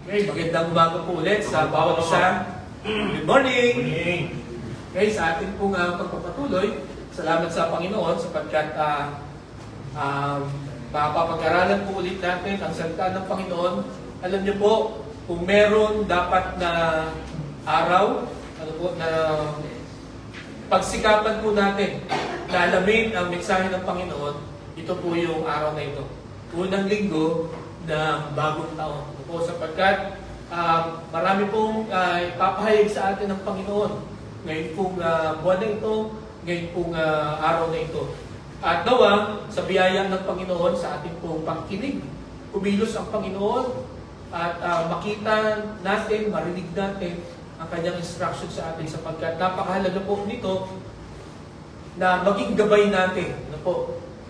Okay, magandang umaga po ulit sa bawat isa. Good morning! Okay, sa ating pong pagpapatuloy, salamat sa Panginoon sapagkat mapapag-aralan po ulit natin ang salita ng Panginoon. Alam niyo po, kung meron dapat na araw, na pagsikapan po natin na alamin ang mensahe ng Panginoon, ito po yung araw na ito. Unang linggo ng bagong taon. Po, sapagkat marami pong ipapahayag sa atin ng Panginoon ngayon pong buwan na ito, ngayon pong araw na ito. At nawa, sa biyaya ng Panginoon sa ating pong pagkinig, kumilos ang Panginoon at makita natin, marinig natin ang kanyang instruction sa atin sapagkat napakahalaga po nito na maging gabay natin. Ano po?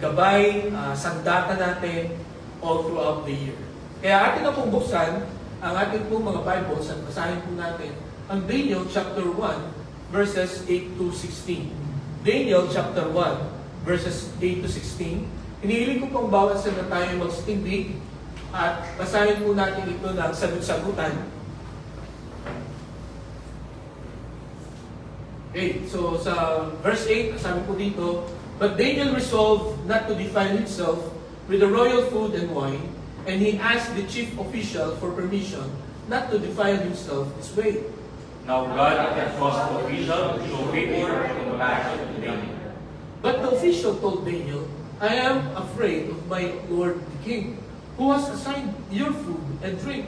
Gabay, sandata natin all throughout the year. Kaya atin na pong buksan ang ating pong mga Bibles at basahin po natin ang Daniel chapter 1 verses 8 to 16. Daniel chapter 1 verses 8 to 16. Hinihiling ko pong bawat sa na tayo magsitindig at basahin po natin ito ng sagot-sagutan. Okay, so sa verse 8, sabi po dito, "But Daniel resolved not to defile himself with the royal food and wine, and he asked the chief official for permission not to defile himself this way." Now God had caused the official to show favor and compassion to Daniel. But the official told Daniel, "I am afraid of my lord the king, who has assigned your food and drink.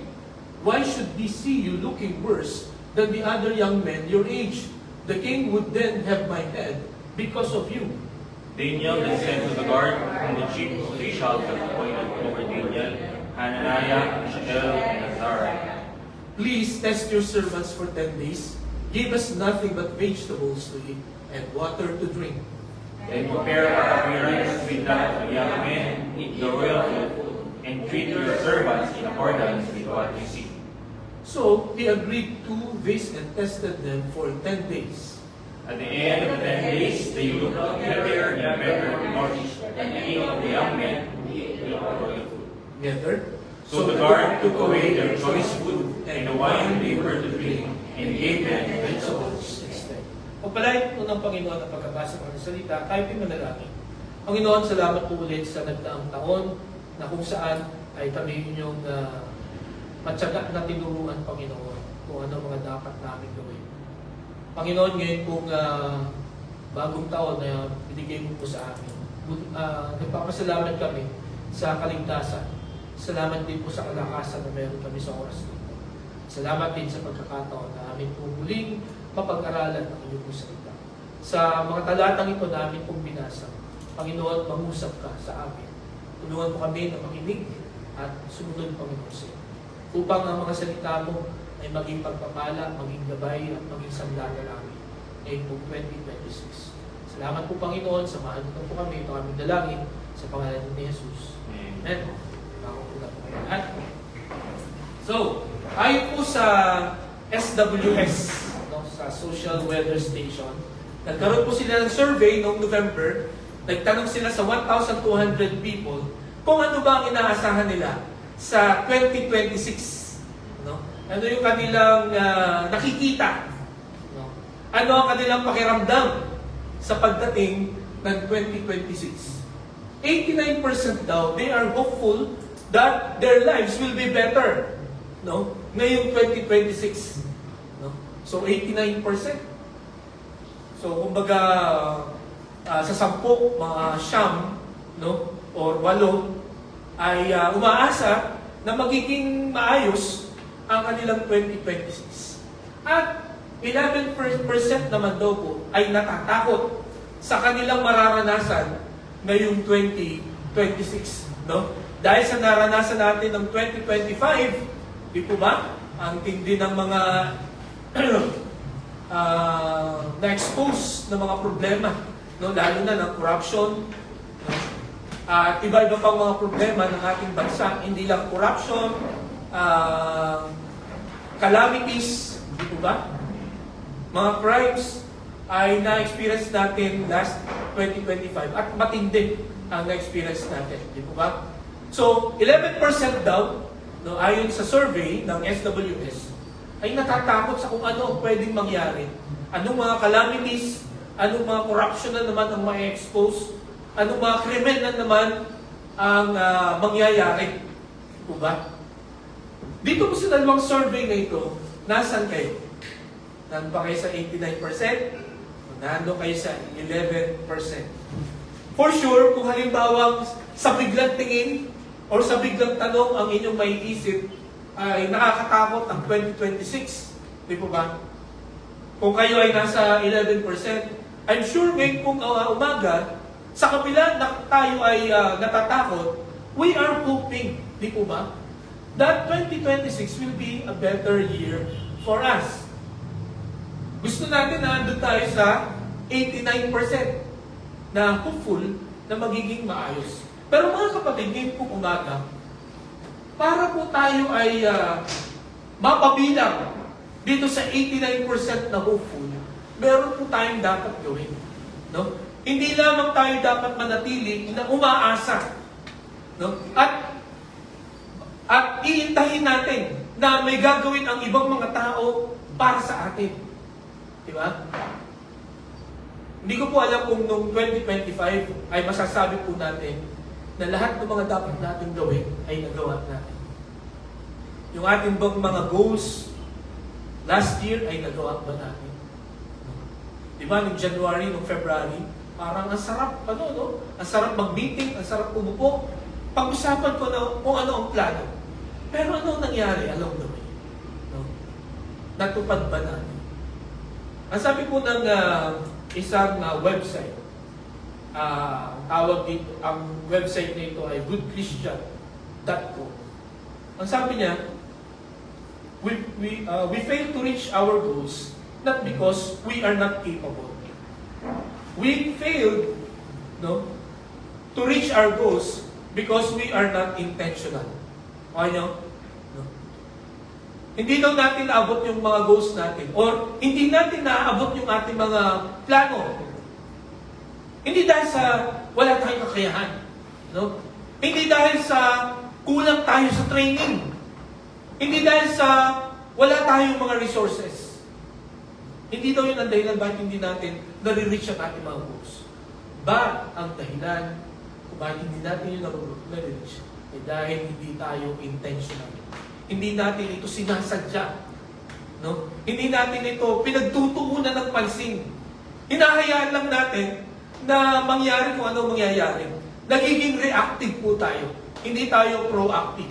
Why should he see you looking worse than the other young men your age? The king would then have my head because of you." Daniel then said to the guard and the chief official that appointed over Daniel, Hananiah, Mishael, and Azariah, "Please test your servants for 10 days. Give us nothing but vegetables to eat and water to drink. Then compare our appearance with that of the young men, eat the royal food, and treat your servants in accordance with what you see." So he agreed to this and tested them for 10 days. At the end of the 10 days, they looked better and better nourished than any of the young men who ate the royal food. Together. So the guard took away their choice food and the wine they were to drink, and gave them vegetables instead. Pagpalain po ng Panginoon ang pagkabasa ng salita, tayo po'y manalangin. Panginoon, salamat po ulit sa nagdaang taon na kung saan ay kami inyong matyaga na tinuruan, Panginoon, kung ano mga dapat namin gawin. Panginoon, ngayon pong bagong taon na binigay mo po sa amin, nagpapasalamat kami sa kaligtasan. Salamat din po sa kalakasan na meron kami sa oras nito. Salamat din sa pagkakataon na amin po muling mapag-aralan ang iyong salita. Sa mga talatang ito namin pong binasa, Panginoon, mangusap ka sa amin. Tulungan mo kami na makinig at sumunod, Panginoon, sa iyo. Upang ang mga salita mo ay maging pagpapala, maging gabay at maging sandata namin ngayon po 2026. Salamat po, Panginoon, samahan mo po kami. Ito aming dalangin sa pangalan ni Jesus. Amen. Makakapula po kayo lahat. So, ayon po sa SWS, sa Social Weather Station, nagkaroon po sila ng survey noong November. Nagtanong sila sa 1,200 people kung ano ba ang inaasahan nila sa 2026. Ano yung kanilang nakikita? Ano ang kanilang pakiramdam sa pagdating ng 2026? 89% daw, they are hopeful that their lives will be better ngayong 2026. So 89%. So kumbaga sa 10, mga siyam or 8 ay umaasa na magiging maayos ang kanilang 2026. At 11% naman daw po ay natatakot sa kanilang mararanasan ngayong 2026. Dahil sa naranasan natin ng 2025, di po ba? Ang tindi ng mga na-expose ng mga problema, lalo na ng corruption, at iba-iba pang mga problema ng ating bansa, hindi lang corruption, calamities, di po ba? Mga crimes ay na-experience natin last 2025 at matindi ang na-experience natin, di po ba? So, 11% daw no, ayon sa survey ng SWS, ay natatakot sa kung ano ang pwedeng mangyari. Anong mga calamities, anong mga corruption na naman ang ma-expose, anong mga krimen na naman ang mangyayari. Diba? Dito po sa dalawang survey na ito, nasan kayo? Nandun ba kayo sa 89%? O nandun kayo sa 11%? For sure, kung halimbawa sa biglang tingin or sa biglang tanong ang inyong maiisip ay nakakatakot ang 2026. Di po ba? Kung kayo ay nasa 11%, I'm sure ngayon kung umaga, sa kabila na tayo ay natatakot, we are hoping, di po ba, that 2026 will be a better year for us. Gusto natin na andun tayo sa 89% na hopeful na magiging maayos. Pero mga kapatid, ngayon po umaga, para po tayo ay mapabilang dito sa 89% na hopeful, meron po tayong dapat gawin. No? Hindi lamang tayo dapat manatili na umaasa. No? At iintahin natin na may gagawin ang ibang mga tao para sa atin. Diba? Hindi ko po alam kung noong 2025 ay masasabi po natin na lahat ng mga dapat natin gawin ay nagawa natin. Yung ating bang mga goals last year ay nagawa ba natin? Diba, noong January, noong February, parang ang sarap, no? Ang sarap mag-meeting, ang sarap umupo. Pag-usapan ko na kung ano ang plano. Pero ano nangyari along the way? No? Natupad ba natin? Ang sabi po ng isang website, tawag dito, ang website nito ay goodchristian.com. Ang sabi niya, we fail to reach our goals not because we are not capable. We failed, no, to reach our goals because we are not intentional. Okay nyo? No? Hindi daw natin naabot yung mga goals natin or hindi natin naabot yung ating mga plano. Hindi dahil sa wala tayong kakayahan. No? Hindi dahil sa kulang tayo sa training. Hindi dahil sa wala tayong mga resources. Hindi daw yun ang dahilan bakit hindi natin nare-reach ang ating mga goals. But ang dahilan kung bakit hindi natin yun nare-reach ay dahil hindi tayo intentional. Hindi natin ito sinasadya. No? Hindi natin ito pinagtutuunan ng pansin. Hinahayaan lang natin na mangyari kung ano mangyayari. Nagiging reactive po tayo. Hindi tayo proactive.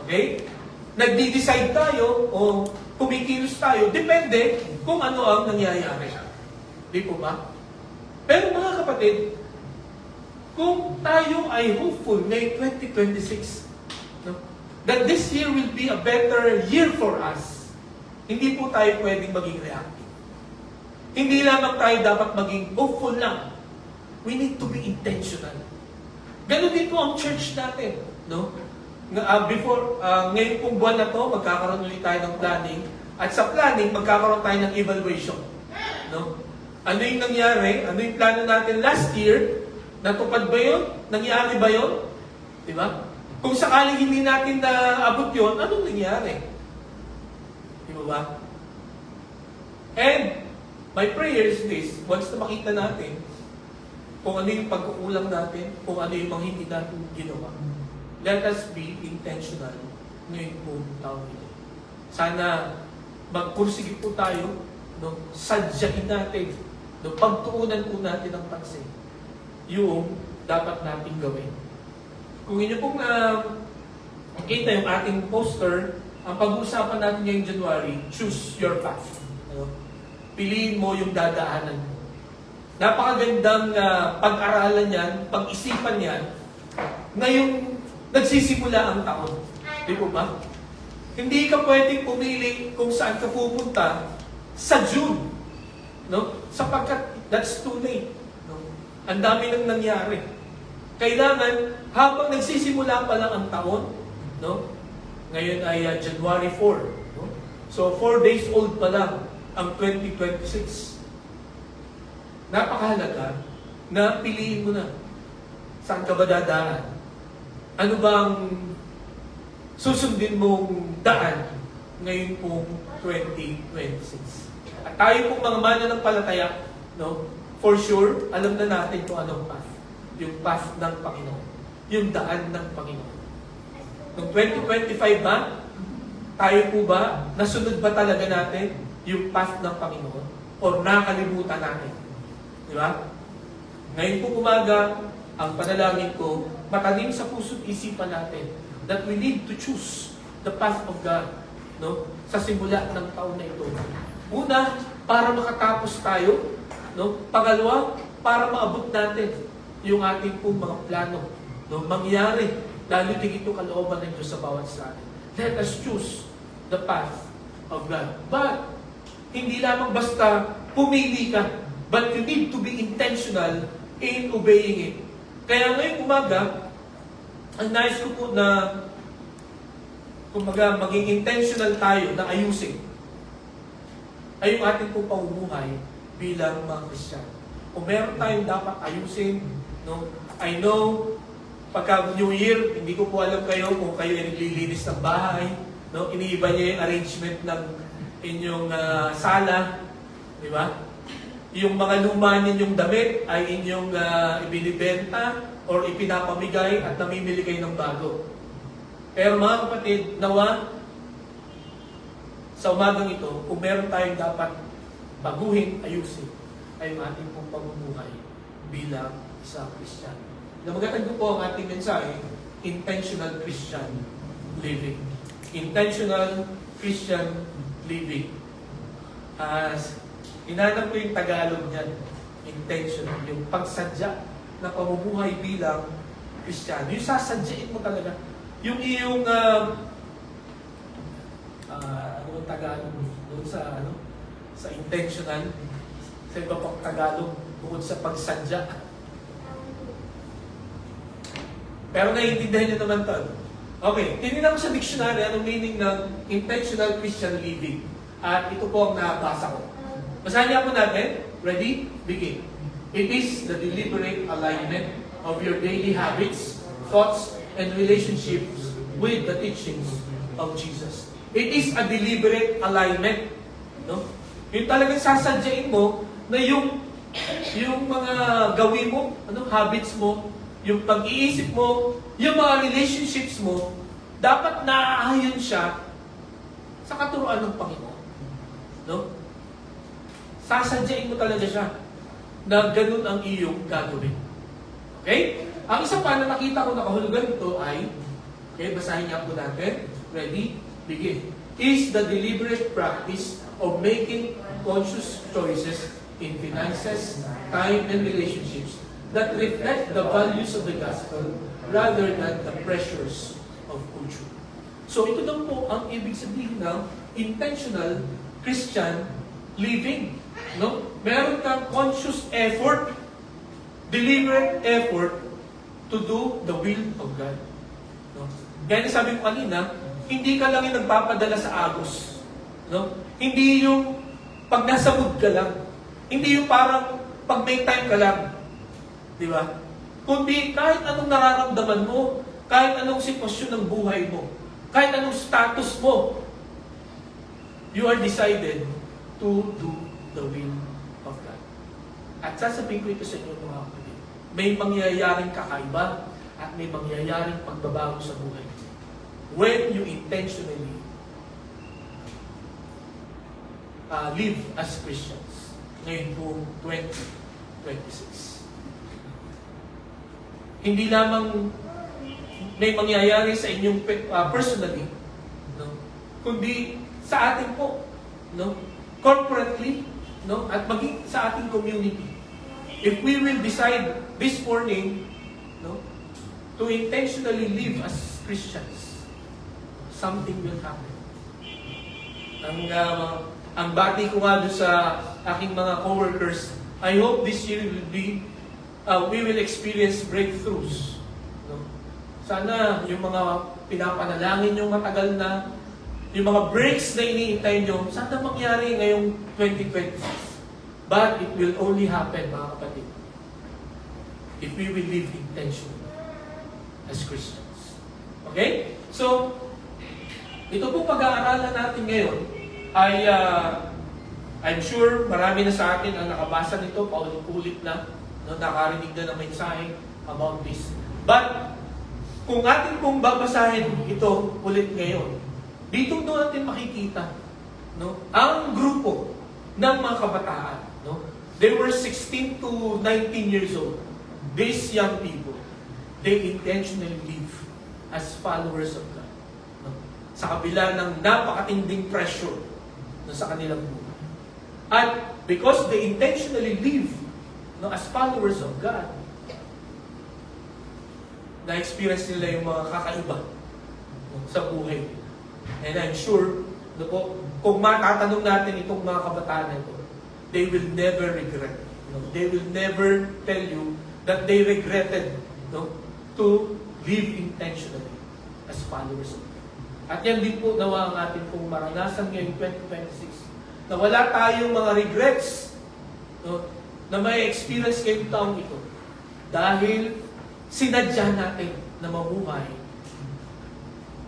Okay? Nagdi-decide tayo o kumikilos tayo. Depende kung ano ang nangyayari. Di po ba? Pero mga kapatid, kung tayo ay hopeful ngayong 2026, no, that this year will be a better year for us, hindi po tayo pwedeng maging reactive. Hindi lamang tayo dapat maging hopeful lang. We need to be intentional. Ganun din po ang church natin. No? Ngayon pong buwan na to, magkakaroon ulit tayo ng planning. At sa planning, magkakaroon tayo ng evaluation. No? Ano yung nangyari? Ano yung plano natin last year? Natupad ba yun? Nangyari ba yun? Diba? Kung sakaling hindi natin naabot yun, anong nangyari? Diba ba? And my prayer is this, once na makita natin kung ano yung pagkukulang natin, kung ano yung mga hindi natin ginawa, let us be intentional ngayon po taon ito. Sana magpursige po tayo, no? Sadyain natin, no? Pagtuunan po natin ang pansin yung dapat nating gawin. Kung inyo pong makita yung ating poster, ang pag-uusapan natin ngayong January, choose your path. Ano? Piliin mo yung dadaanan mo. Napakagandang pag-aralan yan, pag-isipan yan, ngayong nagsisimula ang taon. Di po ba? Hindi ka pwedeng pumili kung saan ka pupunta sa June. No? Sapagkat that's too late. Ang dami nang nangyari. Kailangan, habang nagsisimula pa lang ang taon, no? Ngayon ay January 4. No? So, 4 days old pa lang ang 2026. Napakahalaga na piliin mo na. Saan ka ba dadaan? Ano bang susundin mong daan ngayon pong 2026. At tayo pong mga mananampalataya, no, for sure, alam na natin kung anong path. Yung path ng Panginoon. Yung daan ng Panginoon. Noong 2025 ba, tayo po ba, nasunod ba talaga natin yung path ng Panginoon? O nakalimutan natin? Di ba? Ngayon po umaga, ang panalangin ko, matalim sa puso't isipan natin that we need to choose the path of God, no? Sa simula ng taon na ito. Una, para makatapos tayo, no? Pangalawa, para maabot natin yung ating pong mga plano, no? Mangyari, lalo tigit yung kalooban ng Diyos sa bawat sa atin. Let us choose the path of God. But, hindi lamang basta pumili ka, but you need to be intentional in obeying it. Kaya ngayong umaga, ang nais ko po na kumbaga maging intentional tayo na ayusin ay yung ating pong pamumuhay bilang mga Kristiyano. Kung meron tayong dapat ayusin, no? I know, pagka New Year, hindi ko po alam kayo kung kayo ay naglilinis ng bahay, no? Iniiba niya yung arrangement ng inyong sala, di ba? Yung mga luma ninyong damit ay inyong ibinibenta or ipinapamigay at namimili kayo ng bago. Pero mga kapatid, nawa, sa umagang ito, kung meron tayong dapat baguhin, ayusin, ay yung ating pong pamumuhay bilang isang Kristiyano. Namagatag ko po ang ating mensahe, intentional Christian living. Intentional Christian living. Inanap ko yung Tagalog niyan, intentional, yung pagsadya na pamumuhay bilang Kristiyano. Yung sasadyain mo talaga. Yung iyong, ano Tagalog, doon sa, sa intentional, sa iba pang Tagalog, bukod sa pagsadya. Pero naiintindihan niyo naman ito. Okay, tinignan ko sa dictionary anong meaning ng intentional Christian living. At ito po ang nabasa ko. Basahin niya po natin. Ready? Begin. It is the deliberate alignment of your daily habits, thoughts, and relationships with the teachings of Jesus. It is a deliberate alignment. No? Yung talagang sasadyain mo na yung mga gawin mo, habits mo, yung pag-iisip mo, yung mga relationships mo, dapat naaayon siya sa katuruan ng Panginoon. No? Sasadyain mo talaga siya na ganun ang iyong gagawin. Okay? Ang isa pa na nakita ko nakahulugan ito ay, okay, basahin niya po natin. Ready? Begin. Is the deliberate practice of making conscious choices in finances, time, and relationships that reflect the values of the gospel rather than the pressures of culture. So ito daw po ang ibig sabihin ng intentional Christian living. No? Meron kang conscious effort, deliberate effort to do the will of God. No? Kaya sabi ko kanina, hindi ka lang yung nagpapadala sa agos. No? Hindi yung pag nasa mood ka lang. Hindi yung parang pag may time ka lang. Di ba? Kundi kahit anong nararamdaman mo, kahit anong sitwasyon ng buhay mo, kahit anong status mo, you are decided to do the will of God. At sasabihin ko ito sa inyo mga kapatid, may mangyayaring kakaiba at may mangyayaring pagbabago sa buhay when you intentionally live as Christians ngayon po 2026. Hindi lamang may mangyayari sa inyong personally, no? Kundi sa atin po, no? Corporately, no? At maging sa ating community. If we will decide this morning, no, to intentionally live as Christians, something will happen. Ang bati ko nga doon sa aking mga coworkers, I hope this year will be, we will experience breakthroughs. No? Sana yung mga pinapanalangin yung matagal na, yung mga breaks na iniintay nyo, sana mangyari ngayong 2026. But it will only happen, mga kapatid, if we will live intentionally as Christians. Okay? So, Ito po pag-aaralan natin ngayon ay I'm sure marami na sa atin ang nakabasa nito, paulit-ulit na, no, nakarinig na ng mensahe about this. But, kung atin pong babasahin ito ulit ngayon, dito doon natin makikita, no, ang grupo ng mga kabataan. No? They were 16 to 19 years old. These young people, they intentionally live as followers of God. No? Sa kabila ng napakatinding pressure, no, sa kanilang buhay. At because they intentionally live, no, as followers of God, na-experience nila yung mga kakaiba, no, sa buhay. And I'm sure, no, kung matatanong natin itong mga kabataan na ito, they will never regret. No? They will never tell you that they regretted, no, to live intentionally as followers of God. At yan din po nawa ang ating pong maranasan ngayong 2026. Na wala tayong mga regrets, no, na may experience ngayong taong ito. Dahil sinadya natin na mamuhay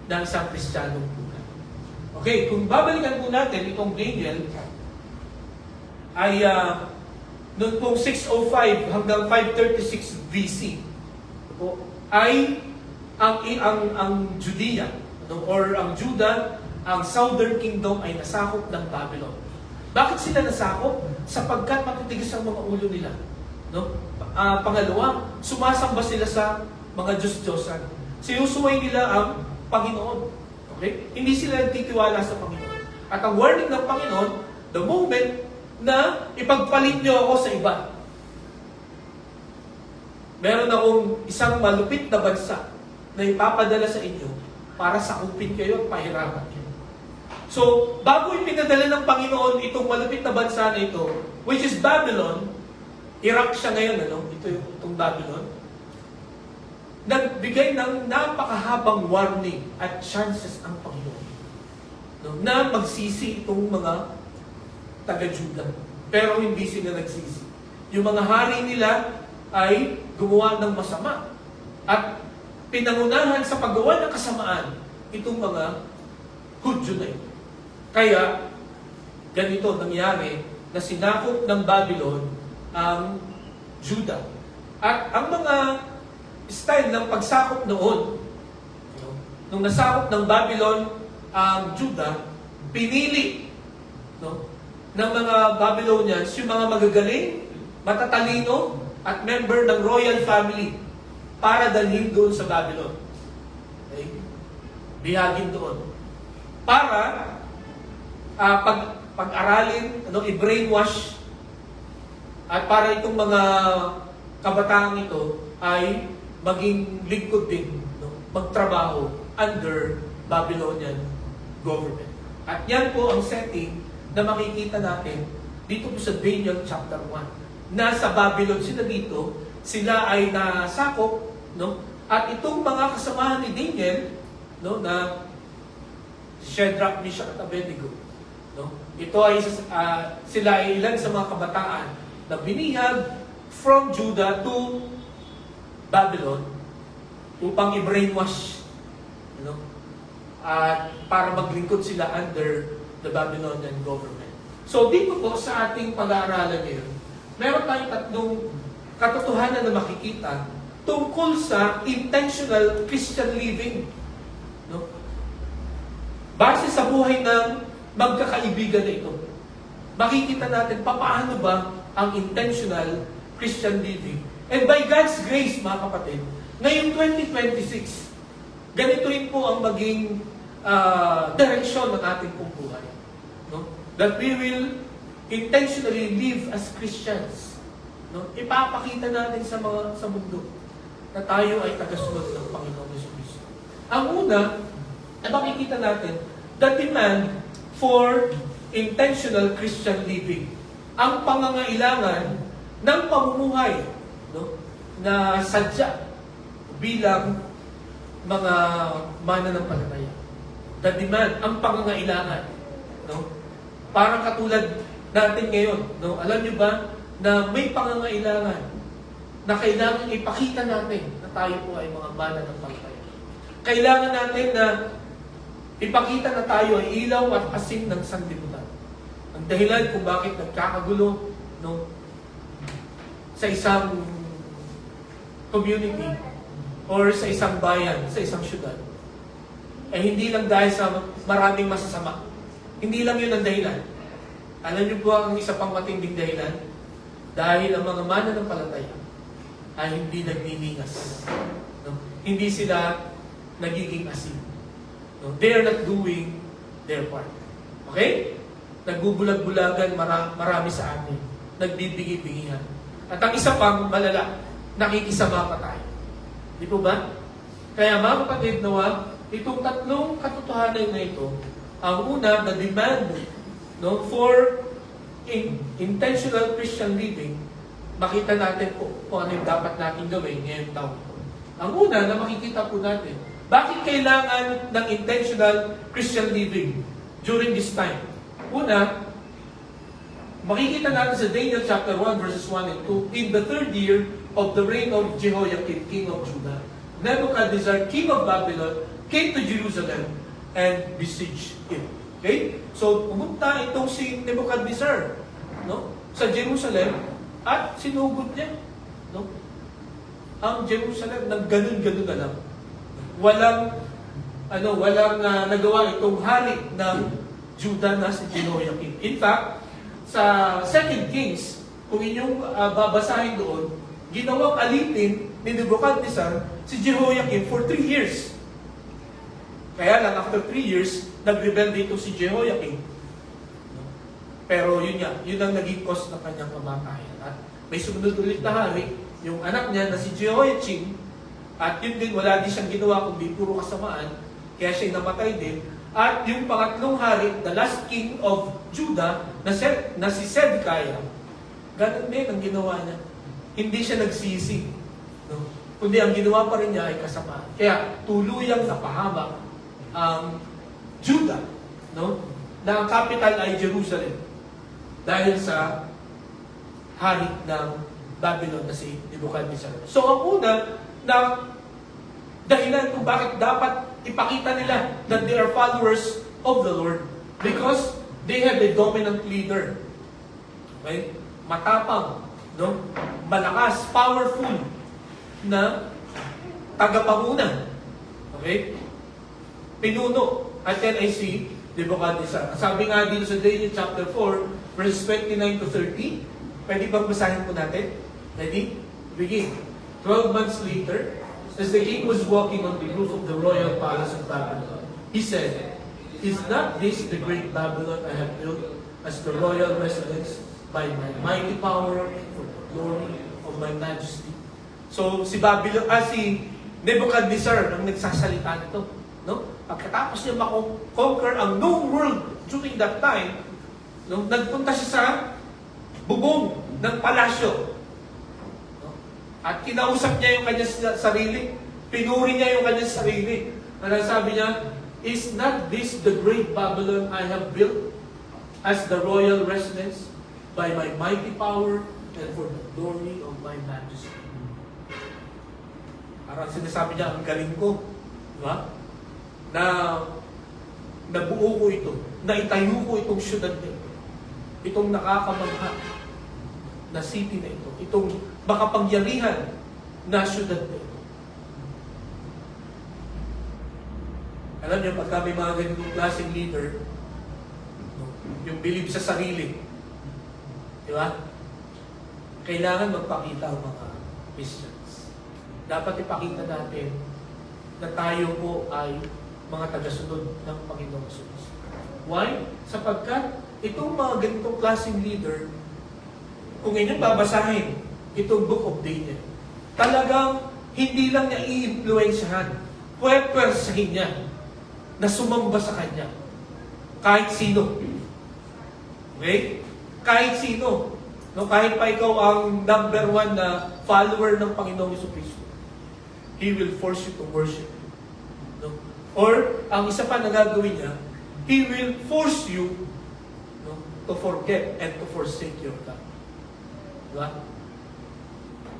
ng isang Kristiyanong buhay. Okay, kung babalikan po natin itong Daniel, ay noon pong 605 hanggang 536 BC po, ay ang Judea, no, or ang Judah, ang Southern Kingdom ay nasakop ng Babylon. Bakit sila nasakop? Sapagkat matitigas ang mga ulo nila. No? Pangalawa, sumasamba sila sa mga Diyos-Diyosan. Sinusuway nila ang Panginoon. Okay? Hindi sila nagtitiwala sa Panginoon. At ang warning ng Panginoon, the moment na ipagpalit niyo ako sa iba. Meron akong isang malupit na bansa na ipapadala sa inyo para sakupin kayo at pahirapan kayo. So, bago ipinadala ng Panginoon itong malupit na bansa na ito, which is Babylon, Iraq siya ngayon, ano? Itong Babylon, nagbigay ng napakahabang warning at chances ang Panginoon, no, na magsisi itong mga taga-Judah. Pero hindi sila nagsisi. Yung mga hari nila ay gumawa ng masama at pinangunahan sa paggawa ng kasamaan itong mga Hudyo na ito. Kaya, ganito nangyari na sinakop ng Babylon ang Judah. At ang mga style ng pagsakop noon, nung nasakop ng Babylon ang Judah, pinili, no, ng mga Babylonians yung mga magagaling, matatalino, at member ng royal family para dalhin doon sa Babylon. Okay? Bihagin doon. Para pag-aralin, ano, i-brainwash, at para itong mga kabataang ito ay maging lingkod din, no, magtrabaho under Babylonian government. At yan po ang setting na makikita natin dito po sa Daniel chapter 1. Nasa Babylon sila dito, sila ay nasakop, no? At itong mga kasamahan ni Daniel, no, na Shadrach, Meshach at Abednego, no? Ito ay sila ay ilan sa mga kabataan na binihag from Judah to Babylon upang i-brainwash, no? Para maglingkod sila under the Babylonian government. So dito po sa ating pag-aaralan ngayon, meron tayong tatlong katotohanan na makikita tungkol sa intentional Christian living. No? Base sa buhay ng magkakaibigan na ito, makikita natin paano ba ang intentional Christian living. And by God's grace, mga kapatid, ngayong 2026, ganito rin po ang maging direksyon ng ating pong buhay. No? That we will intentionally live as Christians. No? Ipapakita natin sa mundo na tayo ay tagasunod ng Panginoong Jesucristo. Ang una, ay makikita natin the demand for intentional Christian living. Ang pangangailangan ng pamumuhay, no, na sadya bilang mga mananampalataya. The demand, ang pangangailangan, no? Parang katulad natin ngayon, no? Alam niyo ba na may pangangailangan na kailangan ipakita natin na tayo po ay mga mananampalataya. Kailangan natin na ipakita na tayo ay ilaw at asin ng sanlibutan. Ang dahilan kung bakit nagkakagulo, no, sa isang community or sa isang bayan, sa isang syudad, ay hindi lang dahil sa maraming masasama. Hindi lang yun ang dahilan. Alam niyo po ang isa pang matinding dahilan? Dahil ang mga mananampalataya ay hindi nagniningas. No? Hindi sila nagiging asin. No? They are not doing their part. Okay? Nagbubulag-bulagan marami sa atin. Nagbibigay-bigihan. At ang isa pang malala, nakikisama pa tayo. Di po ba? Kaya mga kapatid, nawa, itong tatlong katotohanan na ito, ang una, the demand, no, for intentional Christian living, makita natin po kung ano yung dapat natin gawin ngayong taon ito. Ang una na makikita po natin, bakit kailangan ng intentional Christian living during this time? Una, makikita natin sa Daniel chapter 1 verses 1 and 2, in the third year of the reign of Jehoiakim, king of Judah, Nebuchadnezzar, king of Babylon, came to Jerusalem and besieged it. Okay? So, pumunta itong si Nebuchadnezzar, no, sa Jerusalem at sinugod niya, no, ang Jerusalem ng ganun-ganun na lang. Walang nagawa itong hari ng Judah na si Jehoiakim. In fact, sa 2 Kings, kung inyong babasahin doon, ginawang alipin ni Nebuchadnezzar si Jehoiakim for 3 years. Kaya lang, after 3 years, nag-rebel dito si Jehoiakim. Pero yun ang naging cause ng kanyang kamatayan. At may sumunod ulit na hari, yung anak niya na si Jehoiachin, at yun din, wala din siyang ginawa kundi puro kasamaan, kaya siya namatay din. At yung pangatlong hari, the last king of Judah, na si Zedekiah, ganun din ang ginawa niya. Hindi siya nagsisi. No? Kundi ang ginawa pa rin niya ay kasamaan. Kaya tuluyang napahamak ang Judah, no? Na ang capital ay Jerusalem. Dahil sa hari ng Babylon na si Nebuchadnezzar. So ang una na dahilan kung bakit dapat ipakita nila that they are followers of the Lord. Because they have a dominant leader. Okay? Matapang, no? Malakas, powerful na tagapanguna. Okay? Pinuno. At then I see Nebuchadnezzar. Sabi nga dito sa Daniel chapter 4, verses 29 to 30. Pwede bang basahin po natin? Ready? Begin. 12 months later, as the king was walking on the roof of the royal palace of Babylon, he said, "Is not this the great Babylon I have built as the royal residence by my mighty power and for the glory of my majesty?" So, si Nebuchadnezzar ang nagsasalita nito. No? Pagkatapos niya conquer ang known world during that time, no, nagpunta siya sa bubong ng palasyo. No? At kinausap niya yung kanyang sarili. Pinuri niya yung kanyang sarili. At sabi niya, "Is not this the great Babylon I have built as the royal residence by my mighty power and for the glory of my majesty?" Parang sinasabi niya, ang galing ko. Diba? Na nabuo ko ito, na itayo ko itong syudad na ito, itong nakakamangha na city na ito, itong makapangyarihan na syudad na ito. Alam niyo, pagka may mga ganitong klaseng leader, yung believe sa sarili, di ba? Kailangan magpakita ang mga Christians. Dapat ipakita natin na tayo po ay mga tagasunod ng Panginoong Jesus. Why? Sapagkat itong mga ganitong klaseng leader, kung inyong babasahin itong Book of Daniel, talagang hindi lang niya i-influensyahan, pwersahin niya na sumamba sa kanya. Kahit sino. Okay? Kahit sino. No, kahit pa ikaw ang number 1 na follower ng Panginoong Jesus, He will force you to worship Him. No? Or, ang isa pa na gagawin niya, He will force you, no, to forget and to forsake your God. Diba?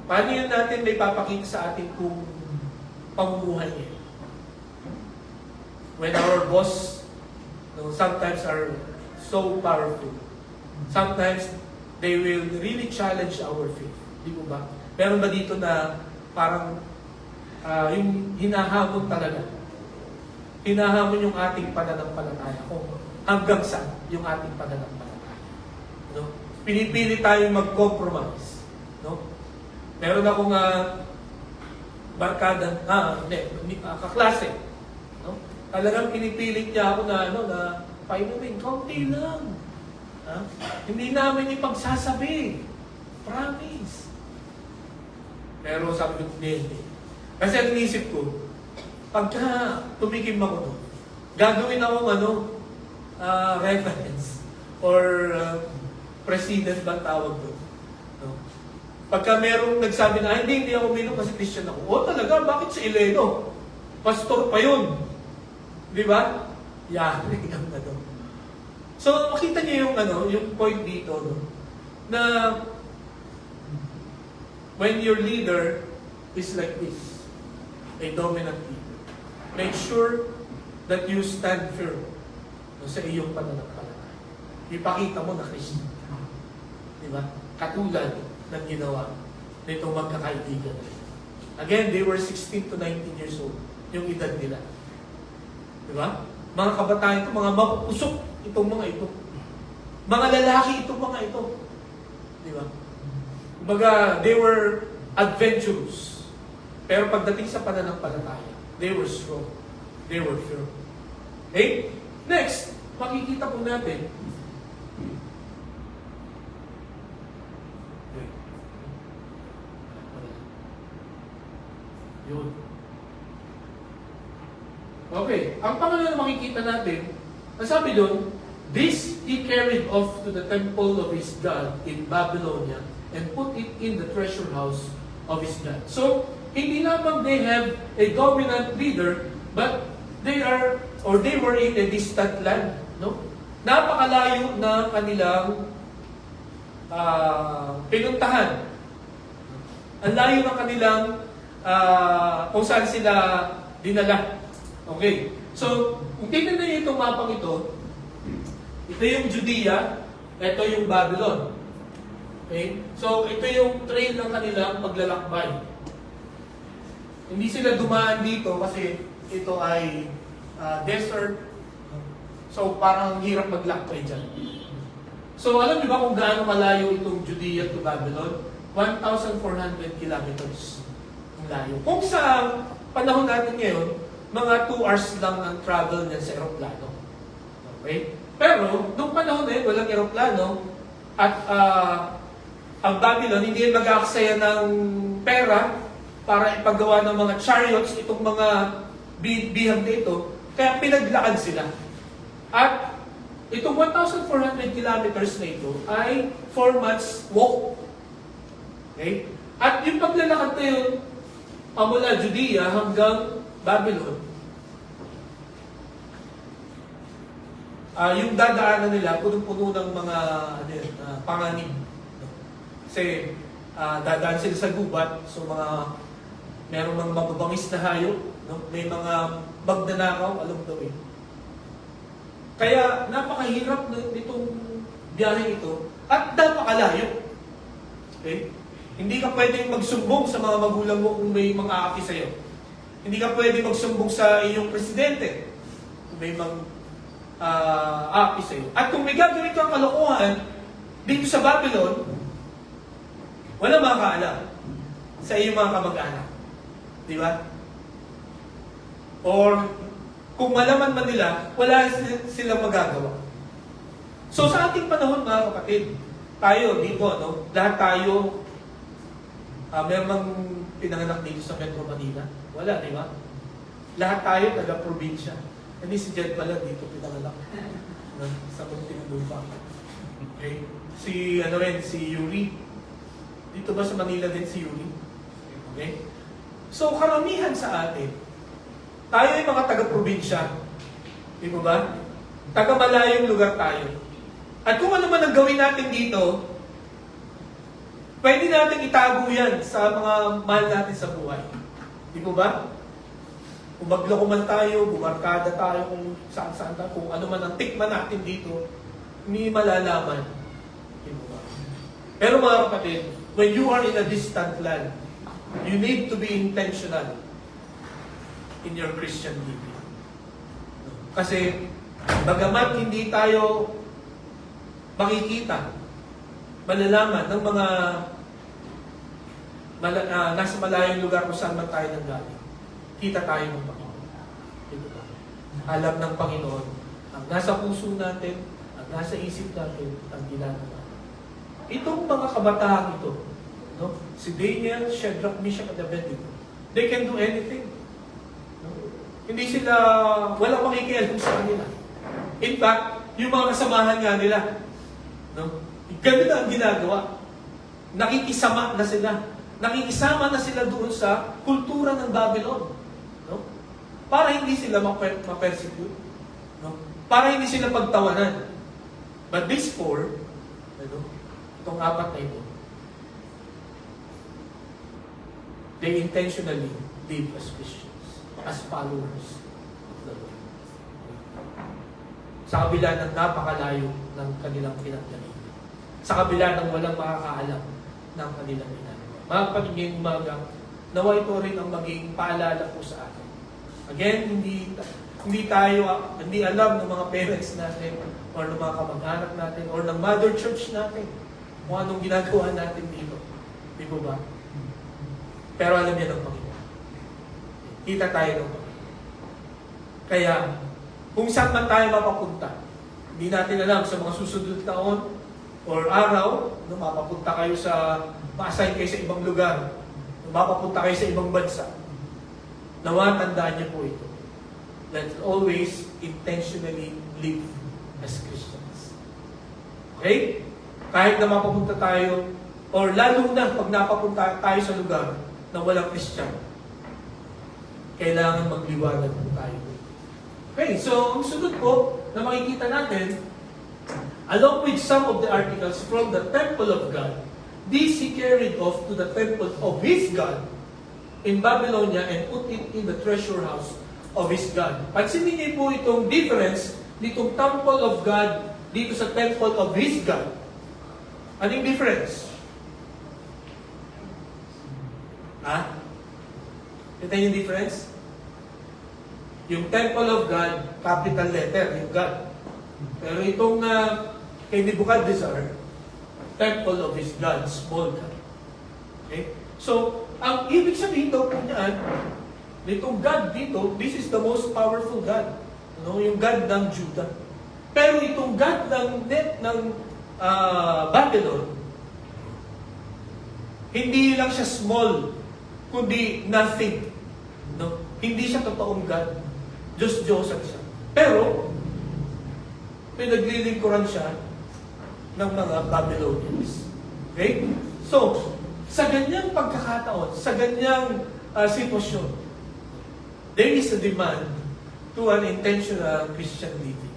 Paano yun natin may papakita sa atin kung pamumuhay niya? when our boss sometimes are so powerful, sometimes they will really challenge our faith. Di po ba? Meron ba dito na parang yung hinahamon talaga? Hinahamon yung ating pananampalataya kung hanggang saan yung ating pananampalataya. No? Pinipili tayong mag-compromise. No? Meron akong barkada, kaklase. No? Talagang pinipilit niya ako na, painumin, kaunti lang. Hindi namin ipagsasabi. Promise. Pero sabi ko, hindi. Kasi ang inisip ko, pagka tumikim ako doon, gagawin akong reference or president ba tawag doon. No? Pagka merong nagsabi na, hindi ako uminom kasi Christian ako. O talaga, bakit si Eleno? Pastor pa yun. Di ba? Yan, ikaw na doon. So, makita niyo yung point dito, no? Na when your leader is like this, a dominant leader, make sure that you stand firm sa iyong pananampalataya. Ipakita mo na Christian. Di ba? Katulad ng ginawa nitong magkakaibigan. Again, they were 16 to 19 years old, yung edad nila. Di ba? Mga kabataan ito, mga mapusok itong mga ito. Mga lalaki itong mga ito. Di ba? Kumbaga, they were adventurous. Pero pagdating sa pananampalataya, they were strong. They were firm. Okay? Next, makikita po natin, yun. Okay, ang pangalawa na makikita natin, nasabi doon, this he carried off to the temple of his God in Babylonia and put it in the treasure house of his God. So, hindi lamang they have a dominant leader, but they were in a distant land. No? Napakalayo na kanilang pinuntahan. Ang layo ng kanilang kung saan sila dinala. Okay. So, kung tingnan niyo itong mapang ito yung Judea, ito yung Babylon. Okay? So, ito yung trail ng kanilang paglalakbay. Hindi sila dumaan dito kasi ito ay desert. So, parang hirap maglakbay dyan. So, alam niyo ba kung gaano malayo itong Judea to Babylon? 1,400 kilometers ang layo. Kung sa panahon natin ngayon, mga 2 hours lang ang travel niyan sa eroplano. Okay? Pero, nung panahon na yun, walang eroplano, at ang Babylon, hindi yan mag-aaksaya ng pera para ipagawa ng mga chariots, itong mga bihag dito, kaya pinaglakad sila. At itong 1,400 kilometers na ito ay 4 months walk. Okay? At yung paglalakad na yun, pamula Judea hanggang Babylon, yung dadaanan nila, punong-puno ng mga panganib. Kasi dadaan sila sa gubat, so merong mga mababangis na hayop, no? May mga magnanakaw along the way. Kaya napakahirap nitong biyahe ito at napakalayo. Okay? Hindi ka pwedeng magsumbong sa mga magulang mo kung may mga aapi sa'yo. Hindi ka pwedeng magsumbong sa iyong presidente kung may mga aapi sa'yo. At kung may gagawin kang kalokohan dito sa Babylon, wala makakaalam sa iyong mga kamag-anak. Di ba? Or kung malaman man nila, wala silang magagawa. So sa ating panahon, mga kapatid, tayo dito, no? Lahat tayo, merong pinanganak dito sa Metro Manila. Wala, di ba? Lahat tayo taga-probinsya. Hindi si Jed pala dito pinanganak. Sa Muntinlupa. Okay? Si Yuri. Dito ba sa Manila din si Yuri? Okay? So karamihan sa atin, tayo ay mga taga-probinsya. Di ba ba? Taga-malayong lugar tayo. At kung ano man ang gawin natin dito, pwede natin itago yan sa mga mahal natin sa buhay. Di ba ba? Kung magloko man tayo, bumarkada tayo kung saan-saan tayo, kung ano man ang tikman natin dito, hindi malalaman. Diba? Pero mga kapatid, when you are in a distant land, you need to be intentional in your Christian living. Kasi, bagamat hindi tayo makikita, malalaman ng mga nasa malayong lugar kung saan man tayo nanggaling, kita tayo ng Panginoon. Diba? Alam ng Panginoon ang nasa puso natin, ang nasa isip natin, ang ginagawa. Itong mga kabataan ito, no? Si Daniel, Shadrach, Meshach, at Abednego, they can do anything. No? Hindi sila, walang makikialam sa kanila. In fact, yung mga kasamahan nga nila, no? Ganun na ang ginagawa. Nakikisama na sila. Nakikisama na sila doon sa kultura ng Babylon. No? Para hindi sila ma-persecute. No? Para hindi sila pagtawanan. But these four, ano, itong apat na ito, they intentionally live as Christians, as followers of the Lord. Sa kabila ng napakalayo ng kanilang pinagdalihan. Sa kabila ng walang makakaalam ng kanilang ginagawa. Mga kapatid, ngayong umaga, nawa ito rin ang maging paalala po sa atin. Again, hindi alam ng mga parents natin or ng mga kamag-anak natin or ng mother church natin kung anong ginagawa natin dito. Di ba ba? Pero alam niya ng Panginoon. Kita tayo ng Panginoon. Kaya, kung saan man tayo mapapunta, hindi natin alam sa mga susunod na taon or araw, no, mapapunta kayo ma-assign kayo sa ibang lugar, no, mapapunta kayo sa ibang bansa. Nawa, tandaan niyo po ito. Let's always intentionally live as Christians. Okay? Kahit na mapapunta tayo, or lalo na pag napapunta tayo sa lugar na walang Christian, kailangan magliwanag po tayo. Okay, so ang sunod po na makikita natin, along with some of the articles from the temple of God, these he carried off to the temple of his God in Babylonia and put it in the treasure house of his God. Pansinin niyo po itong difference nitong temple of God dito sa temple of his God. Anong difference? Ha? Kita yung difference? Yung temple of God, capital letter, yung God. Pero itong kay Nebuchadnezzar, temple of his God, small God. Okay? So, ang ibig sabihin daw po niyan, nitong God dito, this is the most powerful God. No? Yung God ng Judah. Pero itong God ng Babylon, hindi lang siya small, kundi nothing. No? Hindi siya totoong God. Diyos-Diyosan siya. Pero, pinaglilingkuran siya ng mga Babylonians. Okay? So, sa ganyang pagkakataon, sa ganyang sitwasyon, there is a demand to an intentional Christian living.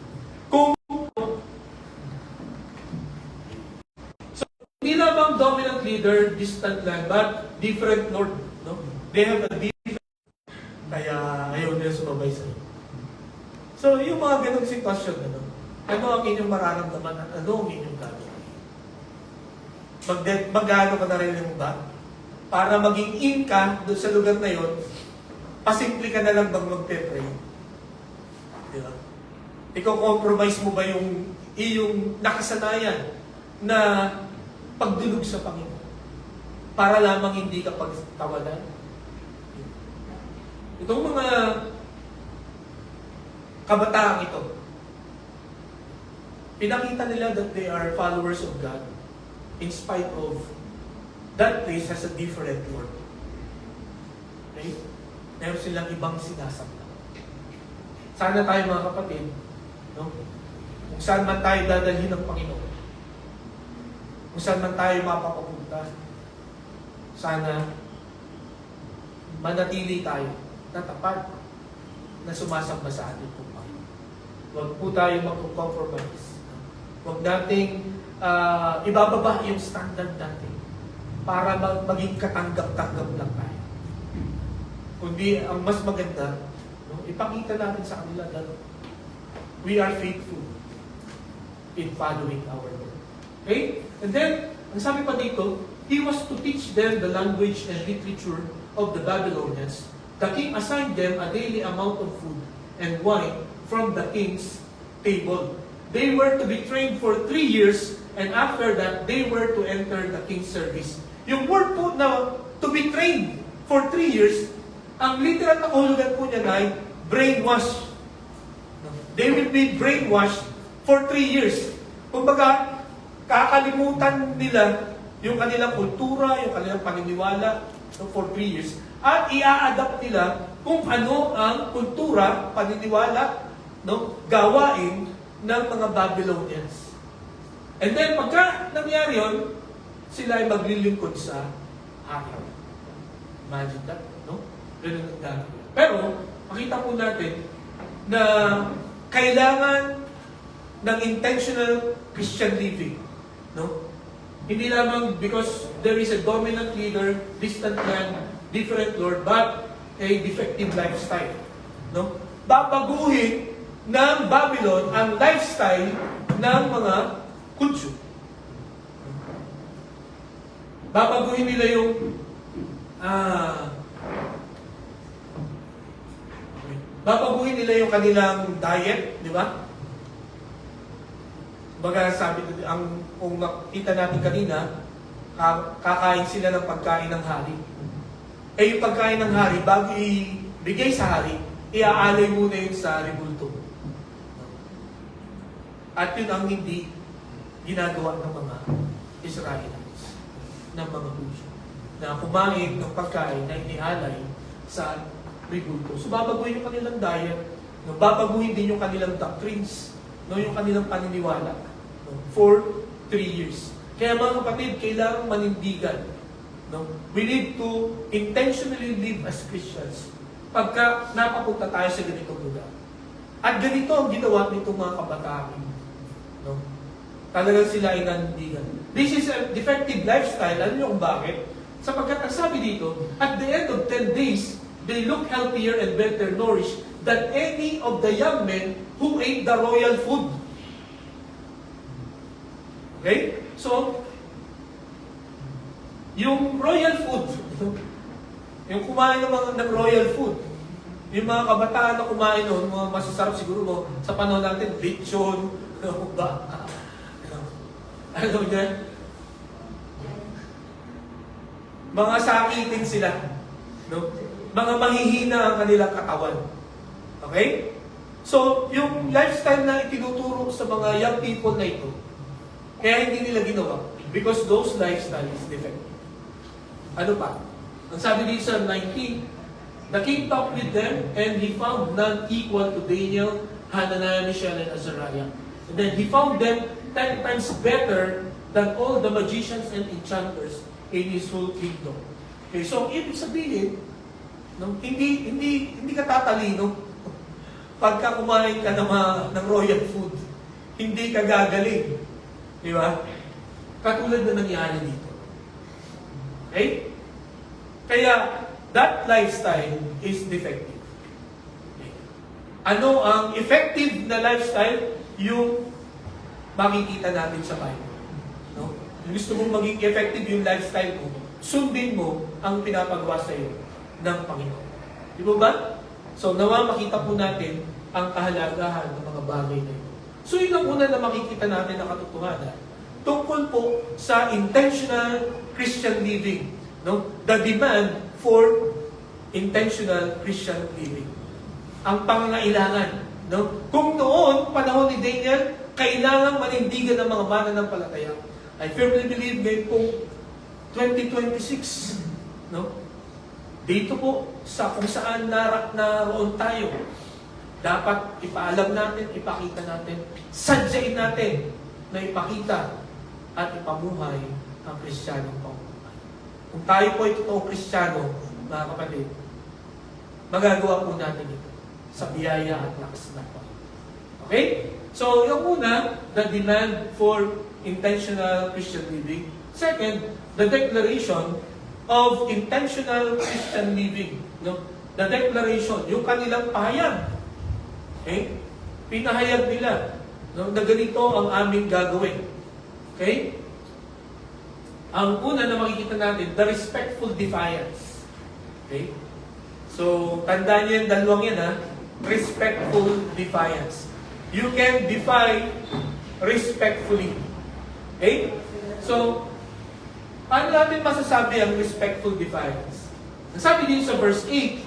So, hindi lamang dominant leader, distant land, but different Lord. No? They have a different, kaya ayaw nila sumabay sa'yo. So, yung mga ganong sitwasyon, ano ang inyong mararamdaman at ano ang inyong gagawin? Mag-ano ka na rin mo ba? Para maging in ka doon sa lugar na yon, pasimple ka na lang bang magpe-pray? Diba? Iko-compromise mo ba yung iyong nakasanayan na pagdulog sa Panginoon? Para lamang hindi ka pagtawanan? Itong mga kabataang ito, pinakita nila that they are followers of God in spite of that place has a different Lord. Okay? Meron silang ibang sinasamba. Sana tayo mga kapatid, no? Kung saan man tayo dadalhin ng Panginoon, kung saan man tayo mapapapunta, sana manatili tayo na tapat na sumasamba sa ating Panginoon. Huwag po tayo mag-compromise. Huwag nating ibababa yung standard natin para maging katanggap-tanggap lang tayo. Kundi ang mas maganda, ipakita natin sa kanila that we are faithful in following our Lord. Okay? And then, ang sabi pa dito, he was to teach them the language and literature of the Babylonians. The king assigned them a daily amount of food and wine from the king's table. They were to be trained for 3 years, and after that, they were to enter the king's service. Yung word po na to be trained for 3 years, ang literal na kahulugan po niya ay brainwash. They will be brainwashed for 3 years. Kumbaga, kakalimutan nila yung kanilang kultura, yung kanilang paniniwala for 3 years. At i-a-adapt nila kung ano ang kultura, paniniwala, gawain ng mga Babylonians. And then, pagka nangyari yun, sila ay maglilingkod sa hari. Imagine that, no? Ganun ang gagawin. Pero, makita po natin na kailangan ng intentional Christian living. No? Hindi lamang because there is a dominant leader, distant man, different Lord, but a defective lifestyle. No? Babaguhin ng Babylon ang lifestyle ng mga Kudsu. Babaguhin nila yung babaguhin nila yung kanilang diet, di ba? Baga sabi, kung makita natin kanina, kakain sila ng pagkain ng hari. Eh yung pagkain ng hari, bago ibigay sa hari, iaalay muna yun sa rebulto. At yun ang hindi ginagawa ng mga Israelites, ng mga Hudyo, na kumain ng pagkain na inialay sa rebulto. So babaguhin yung kanilang diet, babaguhin din yung kanilang doctrines, yung kanilang paniniwala for 3 years. Kaya mga kapatid, kailangang manindigan. We need to intentionally live as Christians pagka napapunta tayo sa ganitong lugar. At ganito ang ginawa nitong mga kabataan. Talagang sila ay nanindigan. This is a defective lifestyle. Alam niyo kung bakit? Sapagkat ang sabi dito, at the end of 10 days, they look healthier and better nourished than any of the young men who ate the royal food. Okay? So, yung royal food, yung kumain ng royal food, yung mga kabataan na kumain noon, mga masasarap siguro mo, sa panahon natin, lechon, baka, alam niyo, mga sakitin sila, mga mahihina ang kanilang katawan. Okay? So, yung lifestyle na itinuturo sa mga young people na ito, kaya hindi nila ginawa, because those lifestyle is defective. Ano pa? Ang sabi dito sa 19, the king talked with them, and he found none equal to Daniel, Hananiah, Mishael, and Azariah. And then he found them 10 times better than all the magicians and enchanters in his whole kingdom. Okay, so ibig sabihin, hindi ka tatalino pagka kumain ka ng royal food. Hindi ka gagaling. Di ba? Katulad na nangyari dito. Okay? Kaya, that lifestyle is defective. Okay. Ano ang effective na lifestyle? Yung makikita natin sa Bible. No? Kung gusto mong maging effective yung lifestyle mo, sundin mo ang pinapagawa sa iyo ng Panginoon. Di ba ba? So, nawa makita po natin ang kahalagahan ng mga bagay na ito. So, yun ang una na makikita natin na katotohanan tungkol po sa intentional Christian living. No? The demand for intentional Christian living. Ang pangangailangan. No? Kung noon, panahon ni Daniel, kailangang manindigan ng mga mananampalataya. I firmly believe ngayon po 2026, no? Dito po sa kung saan naroon tayo, dapat ipaalam natin, ipakita natin, sadyain natin na ipakita at ipamuhay ang Kristiyanong pamumuhay. Kung tayo po ay totoong Kristiyano, mga kapatid, magagawa po natin ito sa biyaya at lakas ng Panginoon. Okay? So, yung una, the demand for intentional Christian living. Second, the declaration of intentional Christian living. No? the declaration, yung kanilang pahayag. Okay? Pinahayag nila, no, na ganito ang aming gagawin. Okay? Ang una na makikita natin, the respectful defiance. Okay? So, tandaan niyo yung dalawang yan, ha? Respectful defiance. You can defy respectfully. Okay? So, paano natin masasabi ang respectful defiance? Sabi din sa verse 8,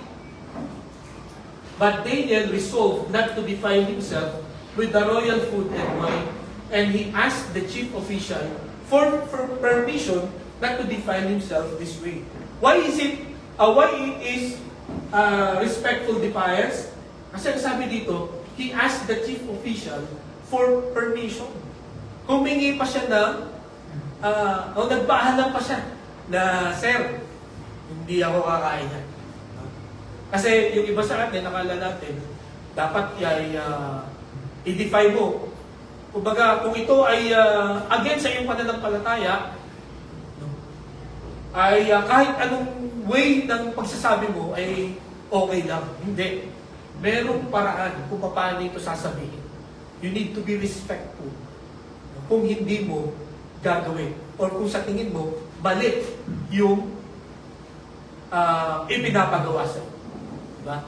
but Daniel resolved not to defile himself with the royal food and wine, and he asked the chief official for permission not to defile himself this way. Why is it respectful defiance? Kasi ang sabi dito, he asked the chief official for permission. Humingi pa siya ng, nagpaalam pa siya na, sir, hindi ako kakain yan. Kasi yung iba sa atin, nakala natin, dapat i-defy mo. Kumbaga, kung ito ay against sa iyong pananampalataya, ay kahit anong way ng pagsasabi mo ay okay lang. Hindi. Merong paraan kung paano ito sasabihin. You need to be respectful. Kung hindi mo gagawin. Or kung sa tingin mo, balik yung ipinapagawa sa'yo. Diba?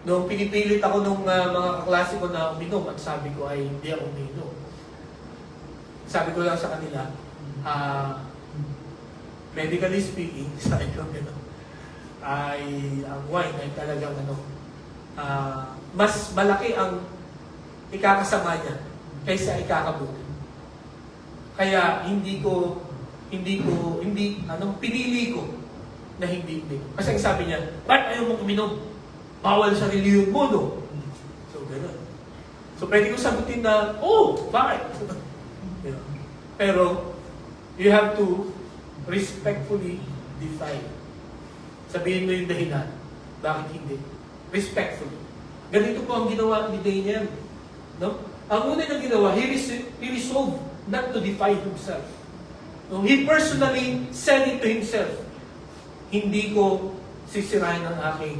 Nung pinipilit ako nung mga kaklase ko na uminom at sabi ko ay hindi ako uminom. Sabi ko lang sa kanila, medically speaking, sabi ko gano'n, ay ang wine ay talagang mas malaki ang ikakasama niya kaysa ikakabuti. Kaya pinili ko na hindi. Kasi ang sabi niya, ba't ayaw mong uminom? Bawal sa reliyon mo, no? So, gano'n. So, pwede ko sagutin na, bakit? Pero, you have to respectfully define. Sabihin mo yung dahilan. Bakit hindi? Respectfully. Ganito po ang ginawa ni Daniel. No? Ang una na ginawa, he resolved not to defy himself. No? He personally said it to himself. Hindi ko sisirain ang aking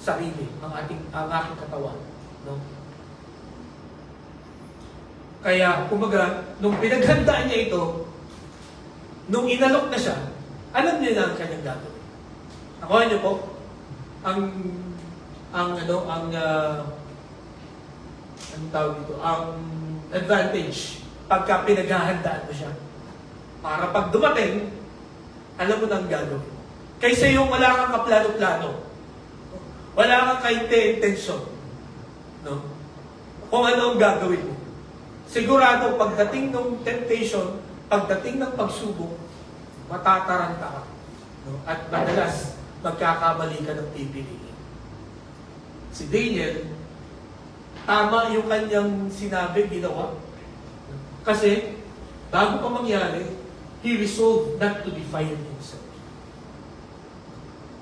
sarili, ang aking katawan. No? Kaya, kumbaga, nung pinaghandaan niya ito, nung inalok na siya, alam niya na ang kanyang gagawin. Nakuha niyo po, ang advantage pagka pinaghahandaan mo siya. Para pag dumating, alam mo na ang gagawin. Kaysa yung wala kang kaplano-plano. Wala kang ka-intention. No? Kung ano ang gagawin mo. Sigurado, pagdating ng temptation, pagdating ng pagsubok, matataranta ka. No? At madalas, magkakamali ka ng pipiliin. Si Daniel, tama yung kanyang sinabi, ginawa. Kasi, bago pa mangyari, he resolved not to defile himself.